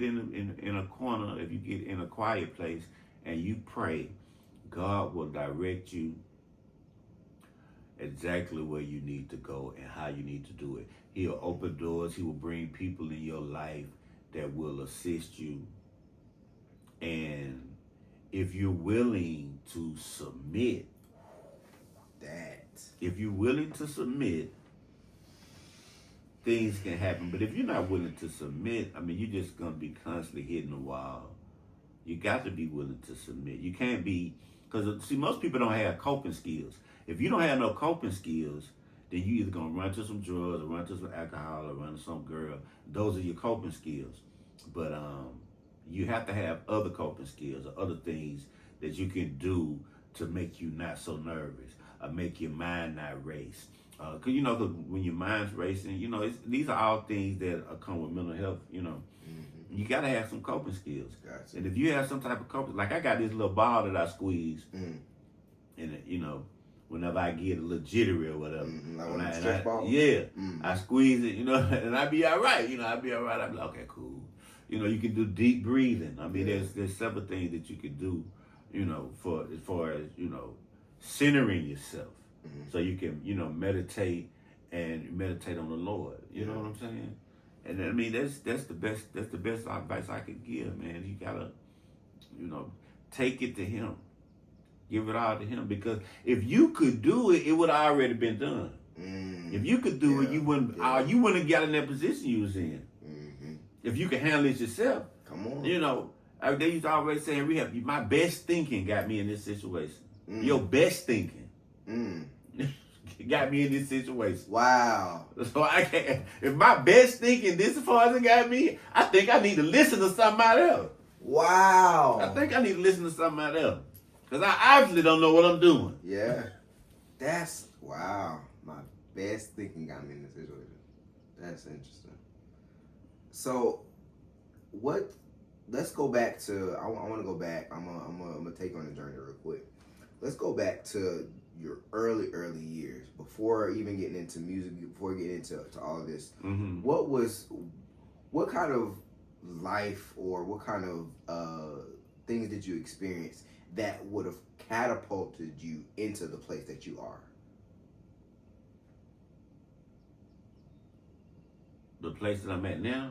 in a corner, if you get in a quiet place and you pray, God will direct you exactly where you need to go and how you need to do it. He'll open doors. He will bring people in your life that will assist you. And if you're willing to submit, things can happen. But if you're not willing to submit, you're just going to be constantly hitting the wall. You got to be willing to submit. You can't be, because see, most people don't have coping skills. If you don't have no coping skills, then you either going to run to some drugs or run to some alcohol or run to some girl. Those are your coping skills. But you have to have other coping skills or other things that you can do to make you not so nervous or make your mind not race. Because, when your mind's racing, these are all things that come with mental health, You got to have some coping skills. Gotcha. And if you have some type of coping, like I got this little ball that I squeeze, and whenever I get a little jittery or whatever. Like when I stretch ball? Yeah. I squeeze it, and I be all right. I'll be all right. I'll be like, okay, cool. You can do deep breathing. There's several things that you can do, for as far as, centering yourself. So you can, meditate on the Lord. You know what I'm saying? And that's the best advice I could give, man. You gotta, take it to Him. Give it all to Him, because if you could do it, it would have already been done. If you could do it, you wouldn't have got in that position you was in. If you can handle it yourself. Come on. They used to always say in rehab, my best thinking got me in this situation. Your best thinking got me in this situation. Wow. So I can't, if my best thinking this as far as it got me, I think I need to listen to somebody else. Wow. I think I need to listen to somebody else. Because I obviously don't know what I'm doing. Yeah. Wow. My best thinking got me in this situation. That's interesting. So, let's go back to, I want to go back. I'm gonna take you on the journey real quick. Let's go back to your early years, before even getting into music, before getting into all of this. What kind of life or what kind of things did you experience that would have catapulted you into the place that you are? The place that I'm at now.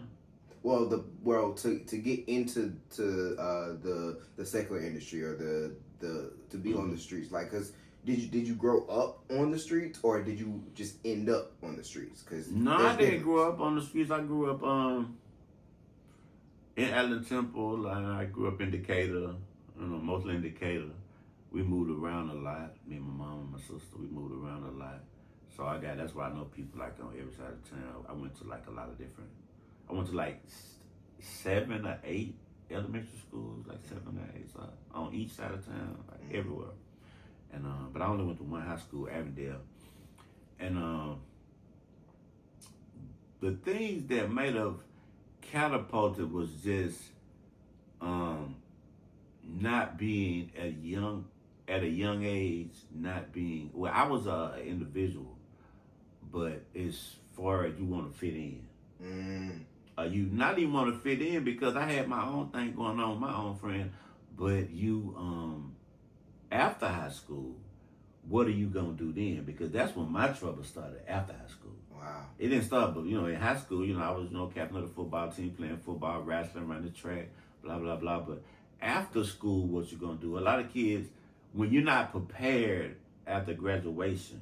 Well, to get into the secular industry or the to be on the streets, like, cause did you grow up on the streets or did you just end up on the streets? Cause No, I didn't grow up on the streets. I grew up in Allen Temple. I grew up in Decatur. Mostly in Decatur. We moved around a lot. Me and my mom and my sister, we moved around a lot. So that's why I know people like on every side of town. I went to like a lot of different. I went to like 7 or 8 elementary schools, like 7 or 8, so on each side of town, like everywhere. And but I only went to one high school, Avondale. And the things that made have catapulted was just not being at a young age, not being well. I was an individual, but as far as you want to fit in. You not even want to fit in because I had my own thing going on, my own friend. But you, after high school, what are you gonna do then? Because that's when my trouble started after high school. Wow. It didn't start, but in high school, I was captain of the football team, playing football, wrestling, running the track, blah blah blah. But after school, what you gonna do? A lot of kids, when you're not prepared after graduation.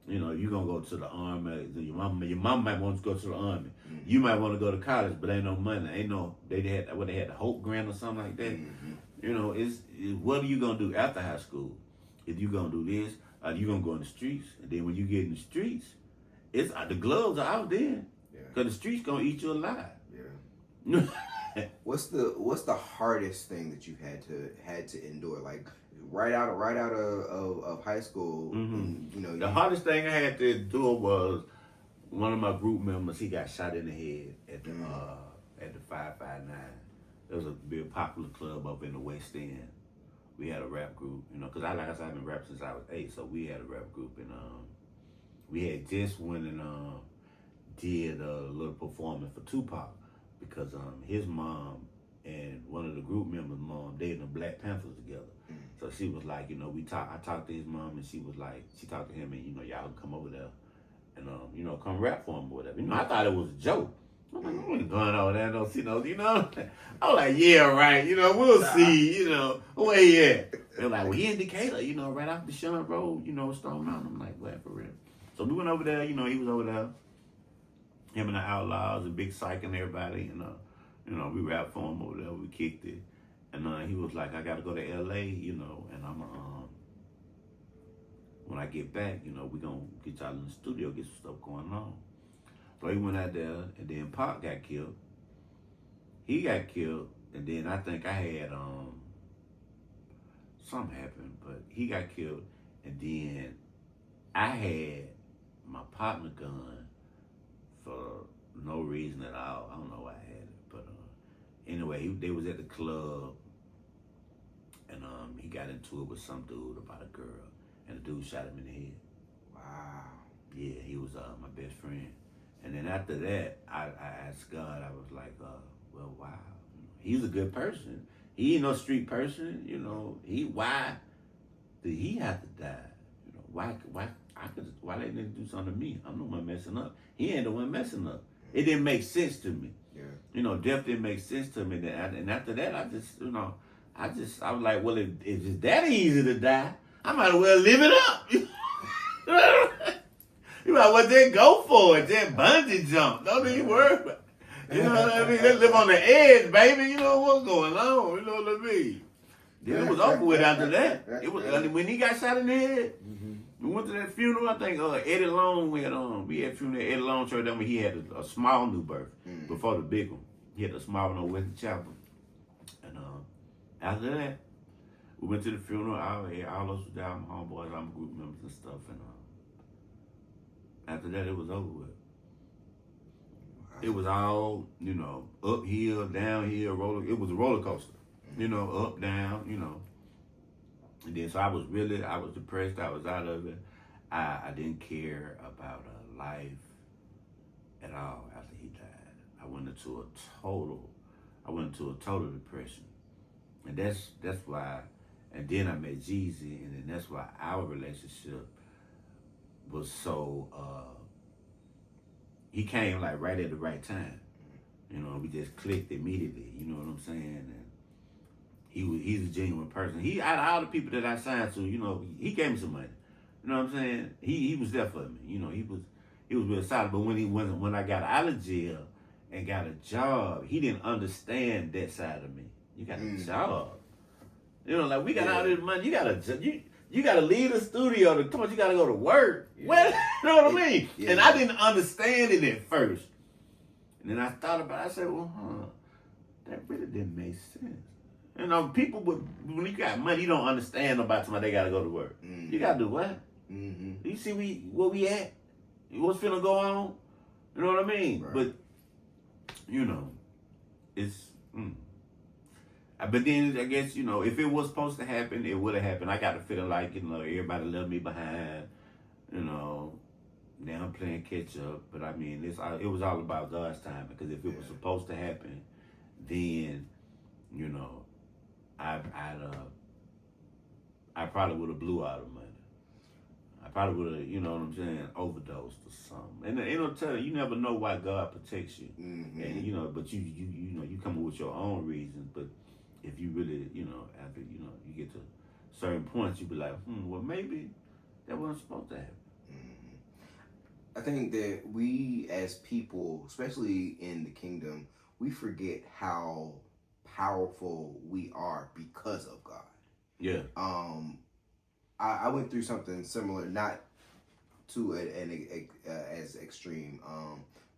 You're gonna go to the army. Your mom might want to go to the army. Mm-hmm. You might want to go to college, but ain't no money. They had the Hope Grant or something like that. Mm-hmm. It's what are you gonna do after high school? If you gonna do this, you gonna go in the streets, and then when you get in the streets, it's the gloves are out there, cause the streets gonna eat you alive. Yeah. What's the hardest thing that you had to endure? Like right out of high school. Mm-hmm. And, the hardest thing I had to do was one of my group members. He got shot in the head at the 559. It was a big popular club up in the West End. We had a rap group, because like I said, I've been rapping since I was 8, so we had a rap group, and we had just went and did a little performance for Tupac because his mom and one of the group members' mom, they and the Black Panthers together. So she was like, I talked to his mom, and she was like, she talked to him, and y'all can come over there and come rap for him or whatever. I thought it was a joke. I'm like, I ain't going over there, no, see, no, I was like, yeah, right, we'll see, where he at? They're like, well, he in Decatur, right off the Sherman Road, Stone Mountain. I'm like, well, for real. So we went over there, he was over there, him and the Outlaws, and Big Psych and everybody, and we rapped for him over there, we kicked it. And he was like, I gotta go to LA, and I'm when I get back, we gonna get y'all in the studio, get some stuff going on. So he went out there, and then Pop got killed. He got killed, and then I think I had something happened, but he got killed, and then I had my partner gun for no reason at all. I don't know why I had it, but anyway, they was at the club, and he got into it with some dude about a girl, and the dude shot him in the head. Wow. Yeah, he was my best friend. And then after that, I asked God, I was like, well, wow. He's a good person. He ain't no street person, why did he have to die? Why they didn't do something to me? I'm the one messing up. He ain't the one messing up. It didn't make sense to me. Yeah. Death didn't make sense to me. And after that, I was like, well, if it's that easy to die, I might as well live it up. You might as well then go for it. Then bungee jump. Don't even worry about it. You know what I mean? Let's live on the edge, baby. You know what's going on. You know what I mean? Then it was over with after that. It was when he got shot in the head. Mm-hmm. We went to that funeral. I think Eddie Long we had funeral at Eddie Long church. I mean, he had a small new birth before the big one. He had a small one over West Chapel. And after that, we went to the funeral. All those was down, my homeboys, all my group members and stuff. And after that, it was over with. It was all, uphill, downhill, it was a roller coaster. Up, down, And then, so I was depressed. I was out of it. I didn't care about life at all after he died. I went into a total I went into a total depression, and that's why. And then I met Jeezy, and then that's why our relationship was so. He came like right at the right time. You know, we just clicked immediately. You know what I'm saying? And he's a genuine person. He out of all the people that I signed to, you know, he gave me some money. You know what I'm saying? He was there for me. You know, he was real solid. But when I got out of jail and got a job, he didn't understand that side of me. You got a job. You know, like we got all this money. You gotta leave the studio to come on, you gotta go to work. Yeah. Well, you know what I mean? Yeah. And I didn't understand it at first. And then I thought about it, I said, well, that really didn't make sense. You know, people when you got money, you don't understand about somebody they gotta go to work. Mm-hmm. You gotta do what? Mm-hmm. You see where we at? What's finna go on? You know what I mean? Right. But you know, it's but then I guess, you know, if it was supposed to happen, it would have happened. I got to feel like, you know, everybody left me behind. You know, now I'm playing catch up. But I mean, it was all about God's timing. Because if it was supposed to happen, then, you know, I probably would have blew out of money. I probably would have, you know what I'm saying, overdosed or something. And it'll tell you never know why God protects you. Mm-hmm. And you know, but you know, you come up with your own reasons. But if you really, you know, after, you know, you get to certain points, you be like, well, maybe that wasn't supposed to happen. Mm-hmm. I think that we as people, especially in the kingdom, we forget how powerful we are because of God. Yeah. I went through something similar, not to as extreme.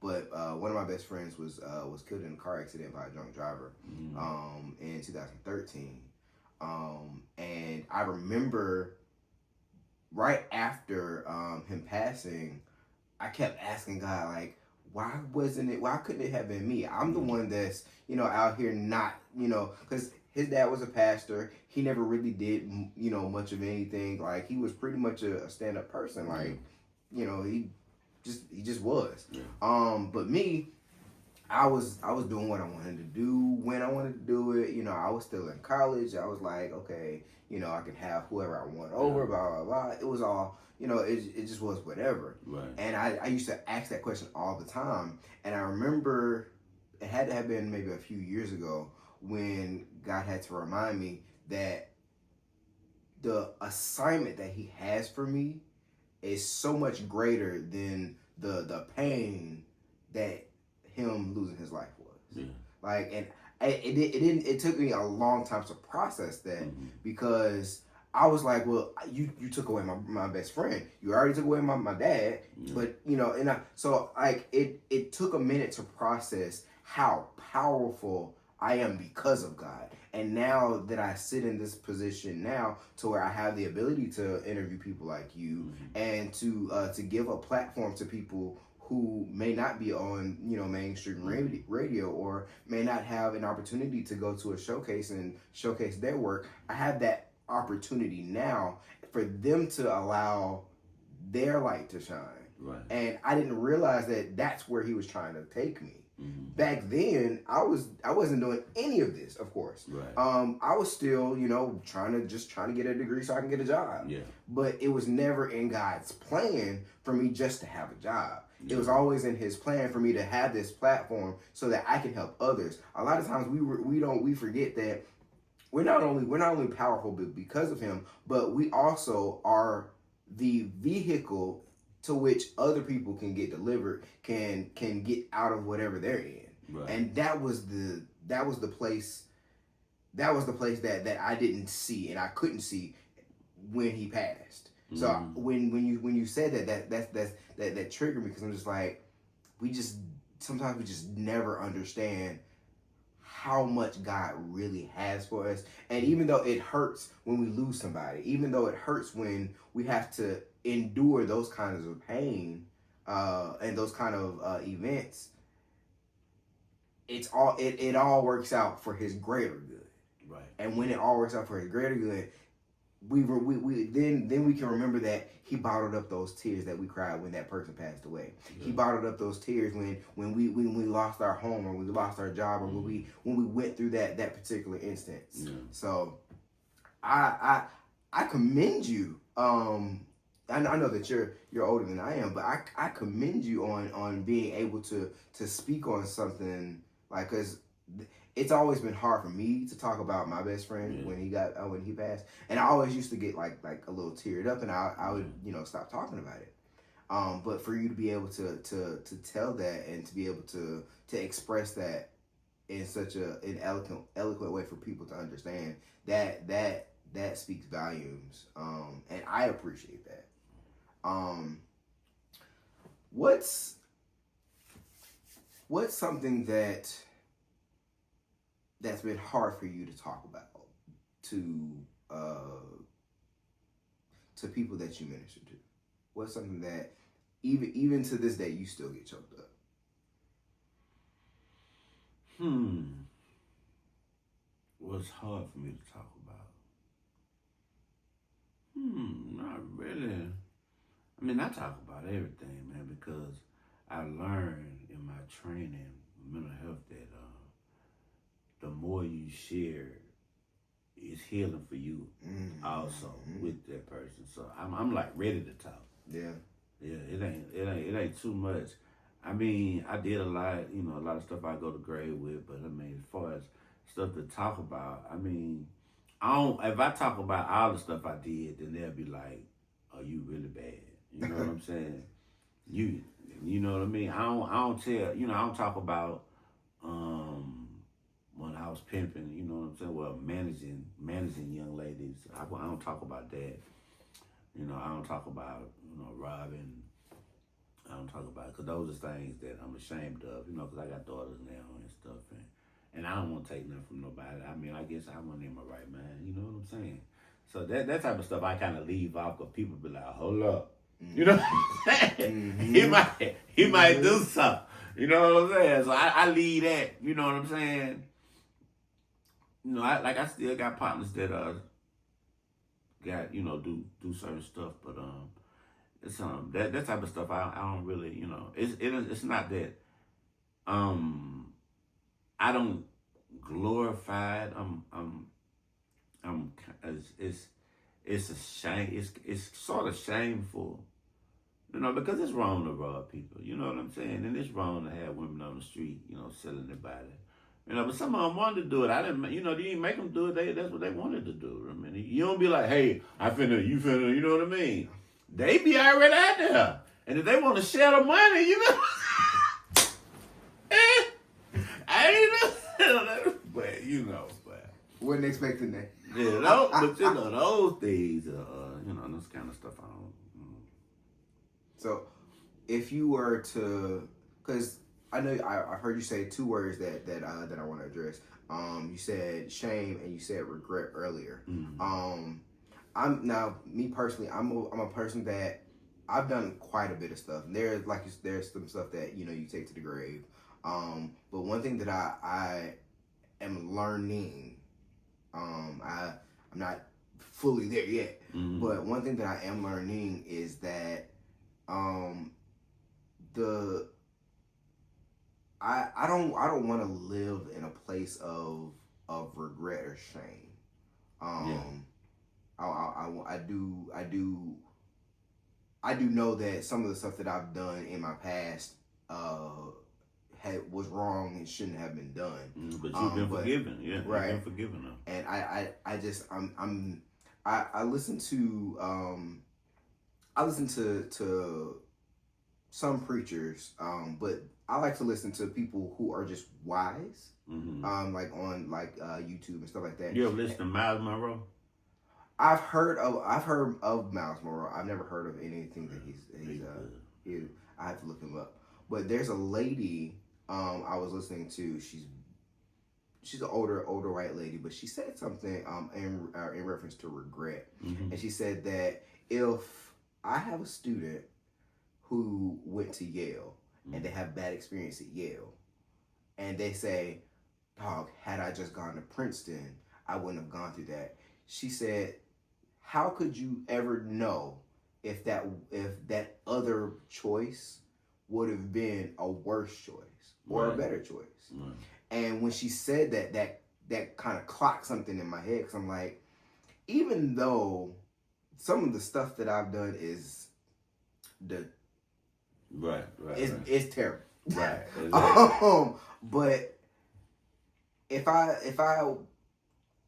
But one of my best friends was killed in a car accident by a drunk driver in 2013. And I remember right after him passing, I kept asking God, like, why couldn't it have been me? I'm the one that's, you know, out here not, you know, because his dad was a pastor. He never really did, you know, much of anything. Like, he was pretty much a stand-up person. Like, you know, he just was. Yeah. But me, I was doing what I wanted to do when I wanted to do it. You know, I was still in college. I was like, okay, you know, I can have whoever I want over, blah, blah, blah. It was all, you know, it just was whatever. Right. And I used to ask that question all the time. And I remember it had to have been maybe a few years ago when God had to remind me that the assignment that he has for me is so much greater than the pain that him losing his life was. Yeah. Like, and it took me a long time to process that because I was like, well, you took away my best friend. You already took away my dad, but you know, and so like it took a minute to process how powerful I am because of God. And now that I sit in this position now to where I have the ability to interview people like you and to give a platform to people who may not be on, you know, mainstream radio or may not have an opportunity to go to a showcase and showcase their work. I have that opportunity now for them to allow their light to shine. Right. And I didn't realize that that's where he was trying to take me. Back then, I wasn't doing any of this, of course. Right. I was still, you know, trying to get a degree so I can get a job. Yeah. But it was never in God's plan for me just to have a job. Yeah. It was always in his plan for me to have this platform so that I can help others. A lot of times we forget that we're not only powerful because of him, but we also are the vehicle to which other people can get delivered, can get out of whatever they're in. Right. And that was the place that I didn't see and I couldn't see when he passed. So when you said that triggered me, because I'm just like, sometimes we just never understand how much God really has for us. And even though it hurts when we lose somebody, even though it hurts when we have to endure those kinds of pain and those kind of events, it all works out for his greater good. Right. And when it all works out for his greater good, then we can remember that he bottled up those tears that we cried when that person passed away. Yeah. He bottled up those tears when we lost our home, or we lost our job, or when we went through that particular instance. Yeah. So I commend you. I know that you're older than I am, but I commend you on being able to speak on something like, because it's always been hard for me to talk about my best friend when he passed, and I always used to get like a little teared up, and I would stop talking about it. But for you to be able to tell that, and to be able to express that in such an eloquent way for people to understand, that speaks volumes, and I appreciate that. What's something that's been hard for you to talk about to people that you minister to? What's something that even to this day you still get choked up? What's hard for me to talk about? Not really. I mean, I talk about everything, man, because I learned in my training in mental health that the more you share, it's healing for you also with that person. So I'm like ready to talk. Yeah. Yeah, it ain't too much. I mean, I did a lot of stuff I go to grade with, but I mean, as far as stuff to talk about, I mean, if I talk about all the stuff I did, then they'll be like, "Oh, you really bad." You know what I'm saying? You know what I mean? I don't tell, I don't talk about when I was pimping, you know what I'm saying? Well, managing young ladies. I don't talk about that. I don't talk about, robbing. I don't talk about it, because those are things that I'm ashamed of, because I got daughters now and stuff, and I don't want to take nothing from nobody. I mean, I guess I wasn't in my right mind, you know what I'm saying? So that type of stuff I kind of leave off, because people be like, hold up. You know what I'm saying? He might do something. You know what I'm saying? So I leave that, you know what I'm saying? I still got partners that got, do certain stuff, but it's that type of stuff I don't really, it's not that I don't glorify it. It's a shame. It's sort of shameful, because it's wrong to rob people. You know what I'm saying? And it's wrong to have women on the street, selling their body. But some of them wanted to do it. I didn't, you didn't make them do it. That's what they wanted to do. I mean, you don't be like, hey, you finna, you know what I mean? They be already out there. And if they want to share the money, I ain't know. But. Wasn't expecting that. Yeah, but those things, this kind of stuff I don't. So, if you were to, because I know I heard you say two words that I want to address. You said shame and you said regret earlier. Mm-hmm. Me personally, I'm a person that I've done quite a bit of stuff. There's some stuff that you take to the grave. But one thing that I am learning, I'm not fully there yet. Mm-hmm. But one thing that I am learning is that I don't want to live in a place of regret or shame. I do know that some of the stuff that I've done in my past was wrong and shouldn't have been done. But you've been forgiven, yeah. Right. You've been forgiven now. And I listen to some preachers, but I like to listen to people who are just wise, like on YouTube and stuff like that. You ever listen to Miles Monroe? I've heard of Miles Monroe. I've never heard of anything that he's I have to look him up. But there's a lady I was listening to. She's an older white lady, but she said something in reference to regret, and she said that if I have a student who went to Yale and they have bad experience at Yale, and they say, "Dog, had I just gone to Princeton, I wouldn't have gone through that." She said, how could you ever know if that other choice would have been a worse choice or a better choice? Right. And when she said that kind of clocked something in my head, because I'm like, even though some of the stuff that I've done is it's terrible. Right. Exactly. But if I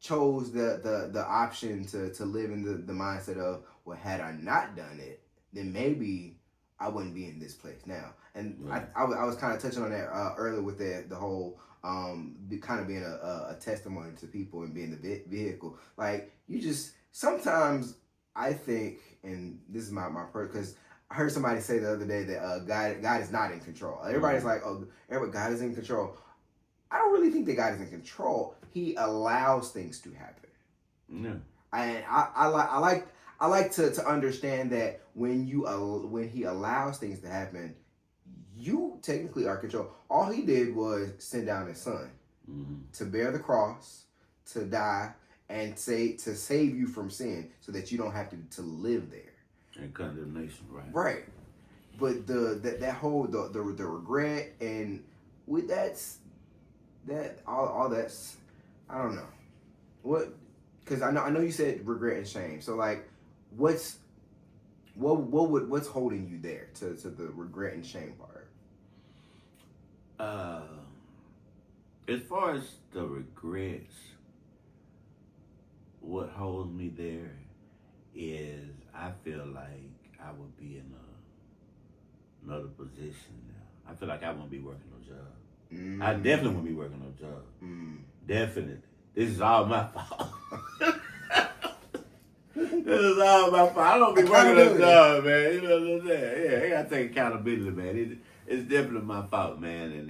chose the option to live in the mindset of, well, had I not done it, then maybe I wouldn't be in this place now. And right. I was kind of touching on that earlier with the whole kind of being a testimony to people and being the vehicle. Like, you just sometimes I think, and this is my part, because I heard somebody say the other day that God is not in control. Everybody's like, oh, God is in control. I don't really think that God is in control. He allows things to happen. Yeah. And I like to understand that when He allows things to happen, you technically are in control. All He did was send down His Son to bear the cross, to die, and to save you from sin, so that you don't have to live there. And condemnation, right? Right. But that whole the regret, and with that all that's, I don't know what, because I know you said regret and shame. So like, what's holding you there to the regret and shame part? As far as the regrets, what holds me there is I feel like I would be in another position now. I feel like I won't be working no job. I definitely won't be working no job. Definitely. This is all my fault. This is all my fault. I don't be working no job, man. You know what I'm saying? Yeah, I gotta take accountability, man. It's definitely my fault, man. And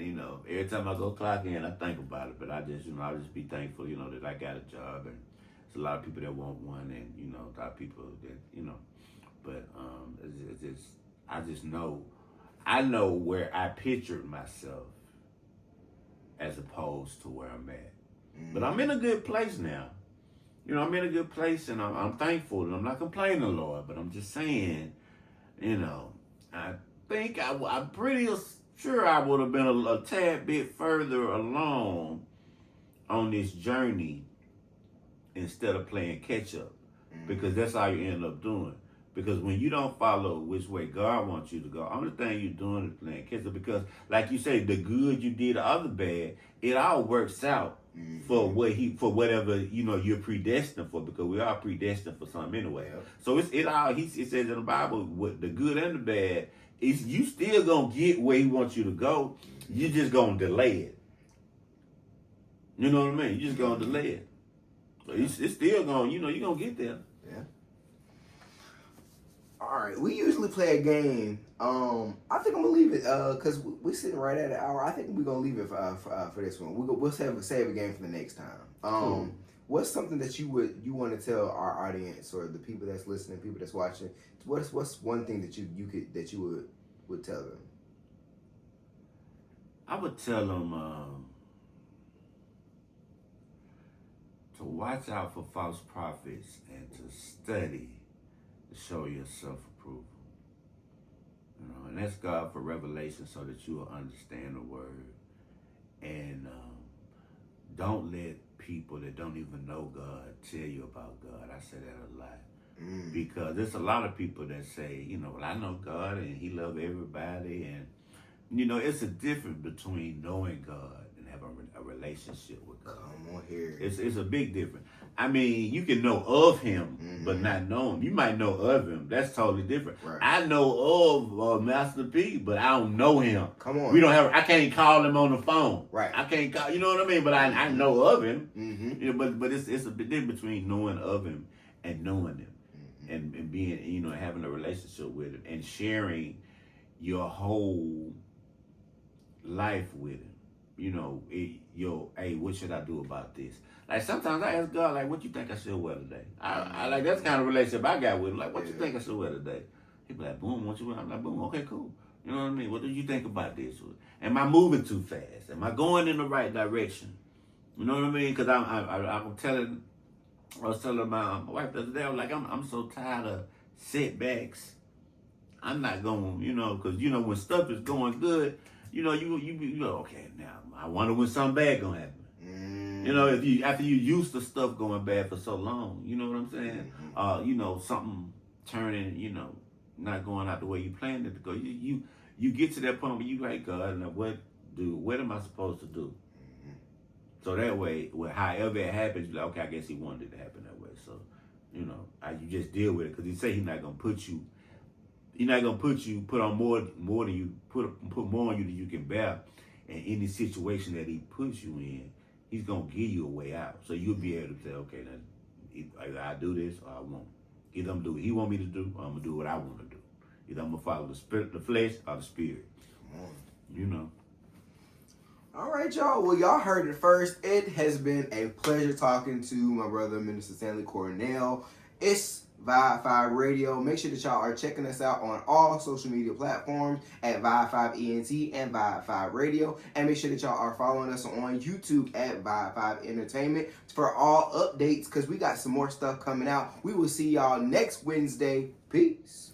every time I go clock in, I think about it. But I just be thankful, that I got a job, and there's a lot of people that want one, and a lot of people that But it's just, I just know, I know where I pictured myself as opposed to where I'm at. But I'm in a good place now. I'm in a good place, and I'm thankful, and I'm not complaining, Lord. But I'm just saying, I think I'm pretty sure I would have been a tad bit further along on this journey instead of playing catch up, because that's how you end up doing. Because when you don't follow which way God wants you to go, only thing you're doing is playing catch up. Because, like you say, the good you did, the other bad, it all works out for whatever you're predestined for. Because we are predestined for something anyway. Yep. So it says in the Bible, with the good and the bad, you still gonna get where He wants you to go. You're just gonna delay it. You know what I mean? You're just gonna delay it. So it's still gonna, you're gonna get there. Yeah. All right, we usually play a game. I think I'm gonna leave it because we're sitting right at an hour. I think we're gonna leave it for this one. We'll save a game for the next time. Cool. What's something that you want to tell our audience or the people that's listening, people that's watching? What's one thing that you would tell them? I would tell them to watch out for false prophets and to study to show your self-approval. And ask God for revelation so that you will understand the word. And don't let people that don't even know God tell you about God. I say that a lot. Because there's a lot of people that say, well, I know God and He loves everybody. And, it's a difference between knowing God and having a relationship with God. Come on here. It's a big difference. I mean, you can know of Him, but not know Him. You might know of Him. That's totally different. Right. I know of Master P, but I don't know Him. Come on. I can't call Him on the phone. Right. I can't call, you know what I mean? But I know of Him. But it's a big difference between knowing of Him and knowing Him. And being, having a relationship with Him and sharing your whole life with Him. Hey, what should I do about this? Like, sometimes I ask God, like, what you think I should wear today? I like, that's the kind of relationship I got with Him. Like, what you think I should wear today? He be like, boom, what you wear? I'm like, boom, okay, cool. You know what I mean? What do you think about this? Am I moving too fast? Am I going in the right direction? You know what I mean? Because I'm telling I was telling my wife the other day, I was like, I'm so tired of setbacks. I'm not going, because when stuff is going good, you go, okay, now I wonder when something bad gonna happen. If you after you used to stuff going bad for so long, you know what I'm saying? Something turning, not going out the way you planned it to go. You get to that point where you like, God, now what am I supposed to do? So that way, however it happens, you're like, okay, I guess he wanted it to happen that way. So, you just deal with it, because he said he's not gonna put you. He's not gonna put on more than you put more on you than you can bear. And any situation that he puts you in, he's gonna give you a way out. So you'll be able to say, okay, now either I do this or I won't. Either I'm gonna do what he want me to do, or I'm gonna do what I want to do. Either I'm gonna follow the spirit, the flesh, or the spirit. All right, y'all. Well, y'all heard it first. It has been a pleasure talking to my brother, Minister Stanley Cornell. It's Vibe 5 Radio. Make sure that y'all are checking us out on all social media platforms at Vibe 5 ENT and Vibe 5 Radio. And make sure that y'all are following us on YouTube at Vibe 5 Entertainment for all updates, because we got some more stuff coming out. We will see y'all next Wednesday. Peace.